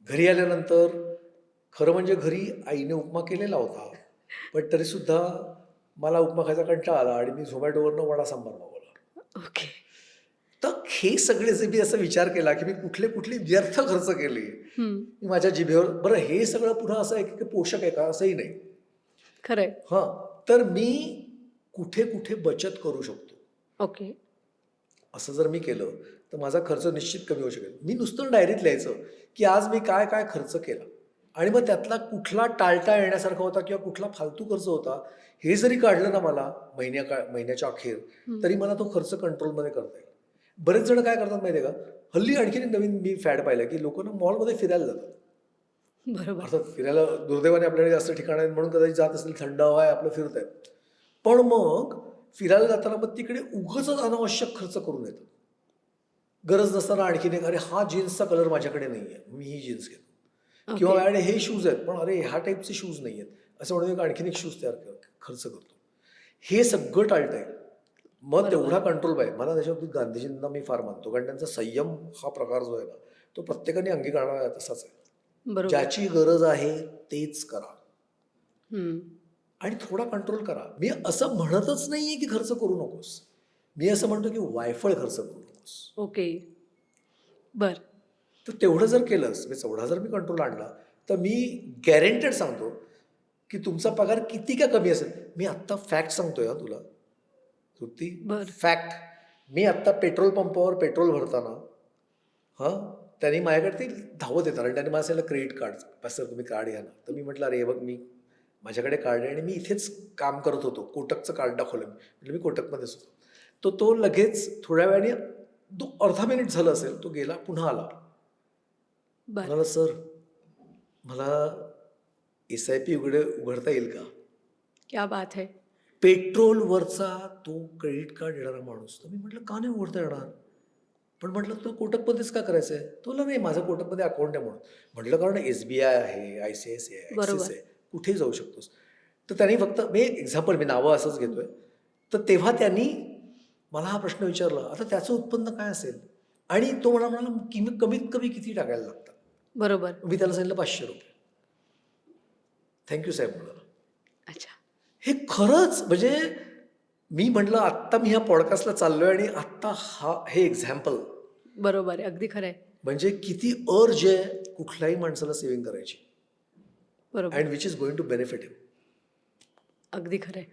घरी आल्यानंतर खरं म्हणजे घरी आईने उपमा केलेला होता, पण तरीसुद्धा मला उपमा खायचा कंटाळा आला आणि मी झोमॅटोवरनं वडा सांबार मागवला. ओके. तर हे सगळे जे मी असा विचार केला की मी कुठले कुठले व्यर्थ खर्च केले हं. मी माझ्या जिभेवर. बरं, हे सगळं पुढं असं आहे की पोषक आहे का, असंही नाही. खरं आहे. तर मी कुठे कुठे बचत करू शकतो ओके. असं जर मी केलं तर माझा खर्च निश्चित कमी होऊ शकेल. मी नुसतं डायरीत लिहायचं की आज मी काय काय खर्च केला आणि मग त्यातला कुठला टाळता येण्यासारखा होता किंवा कुठला फालतू खर्च होता हे जरी काढलं ना मला महिन्याच्या अखेर, तरी मला तो खर्च कंट्रोलमध्ये करता येईल. बरेच जण काय करतात माहिती आहे का, हल्ली आणखीन एक नवीन मी फॅड पाहिलं की लोक ना मॉलमध्ये फिरायला जातात. बरोबर. अर्थात फिरायला दुर्दैवाने आपल्याकडे जास्त ठिकाण आहेत म्हणून कदाचित जात असेल, थंड हवा आहे आपलं फिरत आहे, पण मग फिरायला जाताना मग तिकडे उगाच अनावश्यक खर्च करून येतात. गरज नसताना आणखीन एक, अरे हा जीन्सचा कलर माझ्याकडे नाही आहे, मी ही जीन्स घेतो, किंवा माझ्याकडे हे शूज आहेत पण अरे ह्या टाईपचे शूज नाही आहेत असं म्हणून एक आणखीन एक शूज खर्च करतो. हे सगळं टाळता येईल. मग बरोबर. तेवढा कंट्रोल पाहिजे. मला त्याच्याबाबतीत गांधीजींना मी फार मानतो, कारण त्यांचा संयम हा प्रकार जो आहे ना, तो प्रत्येकाने अंगीकारणारा तसाच आहे. बरोबर. ज्याची गरज आहे तेच करा हं. आणि थोडा कंट्रोल करा. मी असं म्हणतच नाहीये की खर्च करू नकोस. मी असं म्हणतो की वायफळ खर्च करू नकोस. ओके. बरं. तर तेवढं जर केलंस, म्हणजे तेवढा जर मी कंट्रोल आणला, तर मी गॅरेंटेड सांगतो की तुमचा पगार किती का कमी असेल. मी आत्ता फॅक्ट सांगतोय हा तुला. तृप्ती, बरं. फॅक्ट. मी आत्ता पेट्रोल पंपावर पेट्रोल भरताना हां, त्यांनी माझ्याकडे ते धावत येतात आणि त्यांनी मला सांगितलं क्रेडिट कार्ड, सर तुम्ही कार्ड घ्या ना. तर मी म्हटलं अरे हे बघ, मी माझ्याकडे कार्ड आहे आणि मी इथेच काम करत होतो. कोटकचं कार्ड दाखवलं मी. म्हटलं मी कोटकमध्येच होतो. तर तो लगेच थोड्या वेळाने अर्धा मिनिट झालं असेल, तो गेला, पुन्हा आला. बरं. म्हणाला सर मला SIP उघडता येईल का? क्या बात है! पेट्रोलवरचा तो क्रेडिट कार्ड देणारा माणूस. तर मी म्हटलं का नाही उघडता येणार? पण म्हटलं तुला कोटकमध्येच का करायचं आहे? तो म्हणला नाही माझं कोटकमध्ये अकाउंट आहे म्हणून. म्हटलं कारण SBI आहे, ICICI आहे, ॲक्सिस बरोबर. आहे, कुठेही जाऊ शकतोस. तर त्यांनी फक्त मी एक्झाम्पल, मी नावं असंच घेतोय. तर तेव्हा त्यांनी मला हा प्रश्न विचारला, आता त्याचं उत्पन्न काय असेल? आणि तो मला म्हणाला कमीत कमी किती टाकायला लागतात? बरोबर. मी त्याला सांगितलं ₹500. थँक्यू साहेब म्हणाला. अच्छा. हे खरंच म्हणजे मी म्हटलं आत्ता मी ह्या पॉडकास्टला चाललोय आणि आत्ता हे एक्झाम्पल बरोबर आहे. अगदी खरं आहे. म्हणजे किती अर्ज आहे कुठल्याही माणसाला सेव्हिंग करायची बरोबर. And which is going to benefit him. अगदी खरं आहे.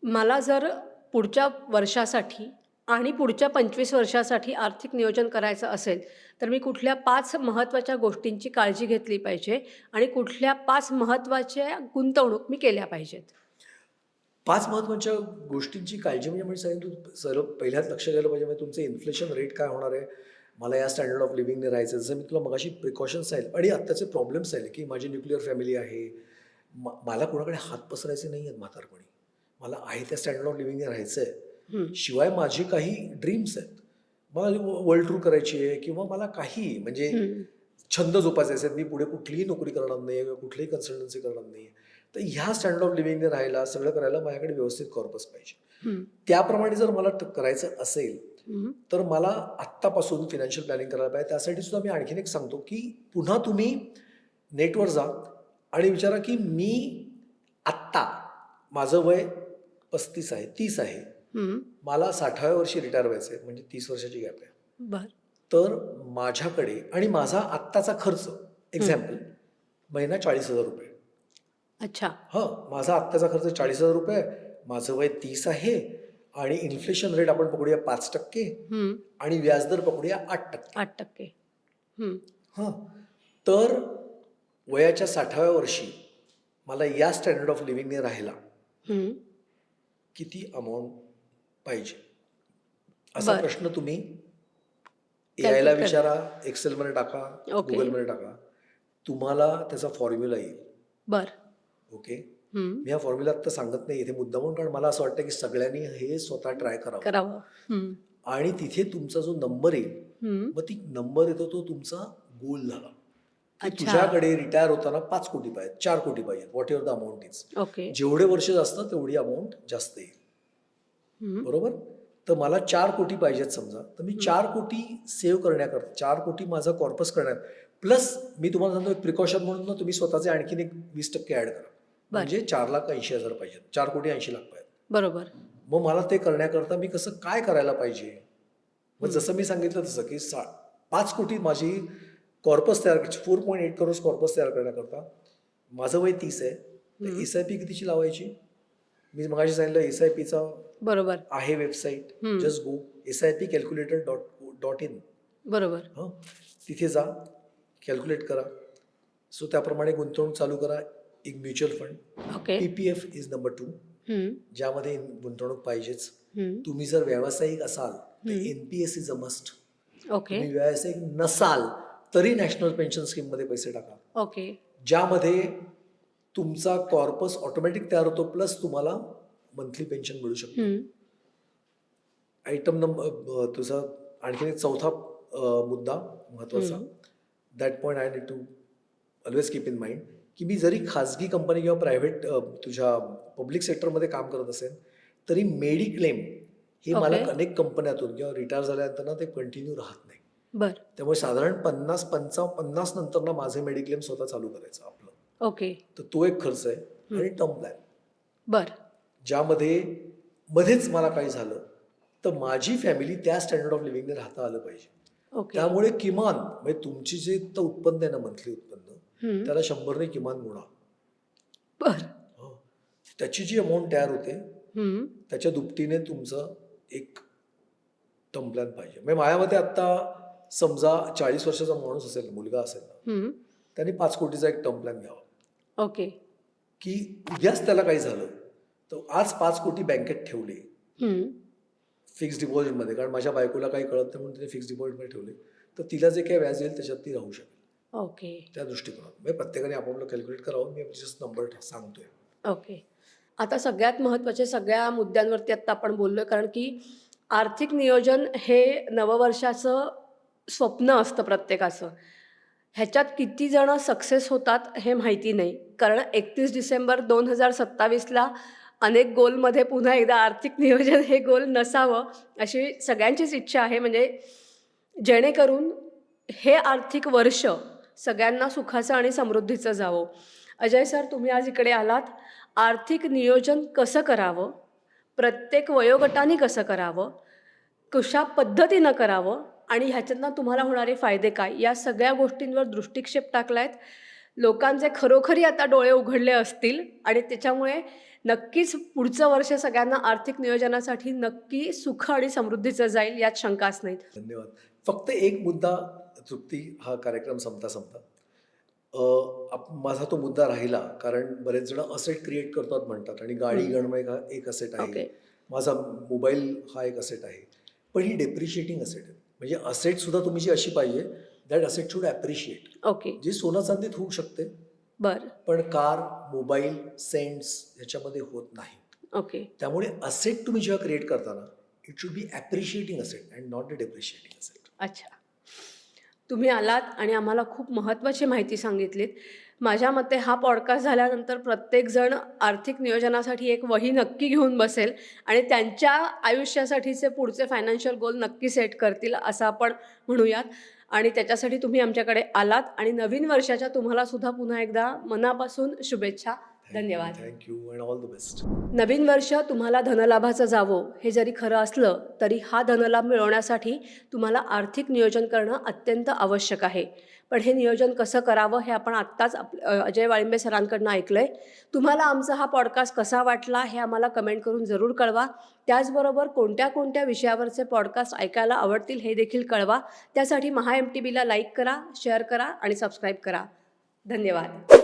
मला जर पुढच्या वर्षासाठी आणि पुढच्या 25 वर्षासाठी आर्थिक नियोजन करायचं असेल, तर मी कुठल्या 5 महत्त्वाच्या गोष्टींची काळजी घेतली पाहिजे आणि कुठल्या 5 महत्त्वाच्या गुंतवणूक मी केल्या पाहिजेत? 5 महत्त्वाच्या गोष्टींची काळजी म्हणजे मी सांगितलं सर्व पहिल्याच लक्ष द्यायला पाहिजे. म्हणजे तुमचं इन्फ्लेशन रेट काय होणार आहे, मला या स्टँडर्ड ऑफ लिव्हिंगने राहायचं. जसं मी तुला मगाशी प्रिकॉशन्स आहेत आणि आत्ताचे प्रॉब्लेम्स आहेत की माझी न्यूक्लिअर फॅमिली आहे, मला कोणाकडे हात पसरायचे नाही आहेत म्हातारपणी, मला आहे त्या स्टँडर्ड ऑफ लिव्हिंगने राहायचं आहे. शिवाय माझी काही ड्रीम्स आहेत, मला वर्ल्ड टूर करायची आहे किंवा मला काही म्हणजे छंद जोपासायचे आहेत. मी पुढे कुठलीही नोकरी करणार नाही किंवा कुठलीही कन्सल्टन्सी करणार नाही. तर ह्या स्टँडर्ड ऑफ लिव्हिंगने राहायला सगळं करायला माझ्याकडे व्यवस्थित कॉर्पस पाहिजे. त्याप्रमाणे जर मला करायचं असेल तर मला आत्तापासून फिनान्शियल प्लॅनिंग करायला पाहिजे. त्यासाठी सुद्धा मी आणखीन एक सांगतो की पुन्हा तुम्ही नेटवर जा आणि विचारा की मी आत्ता, माझं वय 35 आहे, 30 आहे, मला 60व्या वर्षी रिटायर व्हायचं आहे, म्हणजे 30 वर्षाची गॅप आहे. बरं. तर माझ्याकडे आणि माझा आत्ताचा खर्च एक्झाम्पल महिना ₹40,000. अच्छा. माझा आत्ताचा खर्च ₹40,000, माझं वय 30 आहे आणि इन्फ्लेशन रेट आपण पकडूया 5% आणि व्याजदर पकडूया 8%. 8%. तर वयाच्या 60व्या वर्षी मला या स्टँडर्ड ऑफ लिव्हिंगने राहायला किती अमाऊंट पाहिजे असा बरं. प्रश्न तुम्ही Calculate AIला करा. विचारा, एक्सेलमध्ये टाका, ओके. गुगलमध्ये टाका, तुम्हाला त्याचा फॉर्म्युला येईल. बरं. ओके. मी हा फॉर्म्युला आत्ता सांगत नाही इथे मुद्दामून, कारण मला असं वाटतं की सगळ्यांनी हे स्वतः ट्राय करावं आणि तिथे तुमचा जो नंबर येईल, मग ती नंबर येतो तो तुमचा गोल झाला की अच्छा. तुझ्याकडे रिटायर होताना 5 कोटी पाहिजेत, 4 कोटी पाहिजेत, what ever the amount is. Okay. जेवढे वर्ष जास्त तेवढी अमाऊंट जास्त येईल. बरोबर. तर मला 4 कोटी पाहिजेत समजा, तर मी 4 कोटी सेव्ह करण्याकरता 4 कोटी माझा कॉर्पस करण्यात, प्लस मी तुम्हाला सांगतो एक प्रिकॉशन म्हणून ना तुम्ही स्वतःचे आणखीन एक 20% ऍड करा, म्हणजे 4,80,000 पाहिजेत, 4,80,00,000 पाहिजेत. बरोबर. मग मला ते करण्याकरता मी कसं काय करायला पाहिजे. मग जसं मी सांगितलं तसं की 5 कोटी माझी कॉर्पस तयार, 4.8 करोड कॉर्पस तयार करण्याकरता माझं वय 30 आहे, तर SIP कितीची लावायची. मी मगाशी सांगितलं SIPचा बरोबर आहे वेबसाईट, जस्ट गो SIPcalculator.in. बरोबर. तिथे जा, कॅल्क्युलेट करा. सो त्याप्रमाणे गुंतवणूक चालू करा. एक mutual fund, okay. PPF is number 2, ज्यामध्ये गुंतवणूक पाहिजेच. तुम्ही जर व्यावसायिक असाल तर NPS is a must. Okay. तुम्ही व्यावसायिक नसाल तरी नॅशनल पेन्शन स्कीममध्ये पैसे टाका, ओके. ज्यामध्ये तुमचा कॉर्पस ऑटोमॅटिक तयार होतो, प्लस तुम्हाला मंथली पेन्शन मिळू शकतो. आयटम नंबर तुझा आणखीन एक चौथा मुद्दा महत्वाचा, that point I need to always keep in mind की मी जरी खाजगी कंपनी किंवा प्रायव्हेट तुझ्या पब्लिक सेक्टरमध्ये काम करत असेल तरी मेडिक्लेम हे मला ओके. अनेक कंपन्यातून किंवा रिटायर झाल्यानंतर ना ते कंटिन्यू राहत नाही. बर. त्यामुळे साधारण 50 नंतर ना माझे मेडिक्लेम स्वतः चालू करायचं आपलं. ओके. तर तो एक खर्च आहे आणि टर्म प्लॅन बर. ज्यामध्ये मध्येच मला काही झालं तर माझी फॅमिली त्या स्टँडर्ड ऑफ लिव्हिंगने राहता आलं पाहिजे. ओके. त्यामुळे किमान म्हणजे तुमची जे तर उत्पन्न आहे ना मंथली उत्पन्न त्याला 100ने किमान गुणा. बर. हो. त्याची जी अमाऊंट तयार होते हम्म. त्याच्या दुपटीने तुमचं एक टर्म प्लॅन पाहिजे. म्हणजे माझ्या मते आत्ता समजा 40 वर्षाचा माणूस असेल, मुलगा असेल ना, हम्म. त्यांनी 5 कोटीचा एक टर्म प्लॅन घ्यावा ओके. की उद्याच त्याला काही झालं तर आज 5 कोटी बँकेत ठेवले हम्म. फिक्स्ड डिपॉझिटमध्ये, कारण माझ्या बायकोला काही कळत नाही म्हणून तिने फिक्स्ड डिपॉझिटमध्ये ठेवले तर तिला जे काही व्याज येईल त्याच्यात ती राहू शकेल. ओके. त्या दृष्टिकोनात म्हणजे प्रत्येकाने आपापलं कॅल्क्युलेट करावं. मी जस्ट नंबर सांगतोय. ओके. आता सगळ्यात महत्त्वाचे सगळ्या मुद्द्यांवरती आत्ता आपण बोललो आहे, कारण की आर्थिक नियोजन हे नववर्षाचं स्वप्न असतं प्रत्येकाचं. ह्याच्यात किती जण सक्सेस होतात हे माहिती नाही, कारण 31 डिसेंबर 2027ला अनेक गोलमध्ये पुन्हा एकदा आर्थिक नियोजन हे गोल नसावं अशी सगळ्यांचीच इच्छा आहे, म्हणजे जेणेकरून हे आर्थिक वर्ष सगळ्यांना सुखाचं आणि समृद्धीचं जावं. अजय सर, तुम्ही आज इकडे आलात. आर्थिक नियोजन कसं करावं, प्रत्येक वयोगटाने कसं करावं, कशा पद्धतीनं करावं आणि ह्याच्यातनं तुम्हाला होणारे फायदे काय, या सगळ्या गोष्टींवर दृष्टिक्षेप टाकला आहेत. लोकांचे खरोखरी आता डोळे उघडले असतील आणि त्याच्यामुळे नक्कीच पुढचं वर्ष सगळ्यांना आर्थिक नियोजनासाठी नक्की सुख आणि समृद्धीचं जाईल, यात शंकाच नाहीत. धन्यवाद. फक्त एक मुद्दा तृप्ती, हा कार्यक्रम संपता माझा तो मुद्दा राहिला, कारण बरेच जण असेट क्रिएट करतात म्हणतात आणि गाडी घेणं एक असेट आहे, ओके. माझा मोबाईल हा एक असेट आहे, पण ही डेप्रिशिएटिंग असेट आहे. म्हणजे असेट सुद्धा तुम्ही जी अशी पाहिजे that asset should appreciate. Okay. जी सोनं चांदीत होऊ शकते बरं. पण कार, मोबाईल, सेंट्स ह्याच्यामध्ये होत नाही. ओके. त्यामुळे असेट तुम्ही जेव्हा क्रिएट करताना it should be appreciating asset and not a depreciating asset. अच्छा, तुम्ही आलात आणि आम्हाला खूप महत्त्वाची माहिती सांगितलीत. माझ्या मते हा पॉडकास्ट झाल्यानंतर प्रत्येकजण आर्थिक नियोजनासाठी एक वही नक्की घेऊन बसेल आणि त्यांच्या आयुष्यासाठीचे पुढचे फायनान्शियल गोल नक्की सेट करतील असं आपण म्हणूयात. आणि त्याच्यासाठी तुम्ही आमच्याकडे आलात आणि नवीन वर्षाच्या तुम्हाला सुद्धा पुन्हा एकदा मनापासून शुभेच्छा. धन्यवाद. Thank you and all the best. नवीन वर्ष तुम्हाला धनलाभाचं जावं हे जरी खरं असलं तरी हा धनलाभ मिळवण्यासाठी तुम्हाला आर्थिक नियोजन करणं अत्यंत आवश्यक आहे. पण हे नियोजन कसं करावं हे आपण आत्ताच अजय वाळिंबे सरांकडनं ऐकलं आहे. तुम्हाला आमचा हा पॉडकास्ट कसा वाटला हे आम्हाला कमेंट करून जरूर कळवा. त्याचबरोबर कोणत्या कोणत्या विषयावरचे पॉडकास्ट ऐकायला आवडतील हे देखील कळवा. त्यासाठी MHA MTBला लाईक करा, शेअर करा आणि सबस्क्राईब करा. धन्यवाद.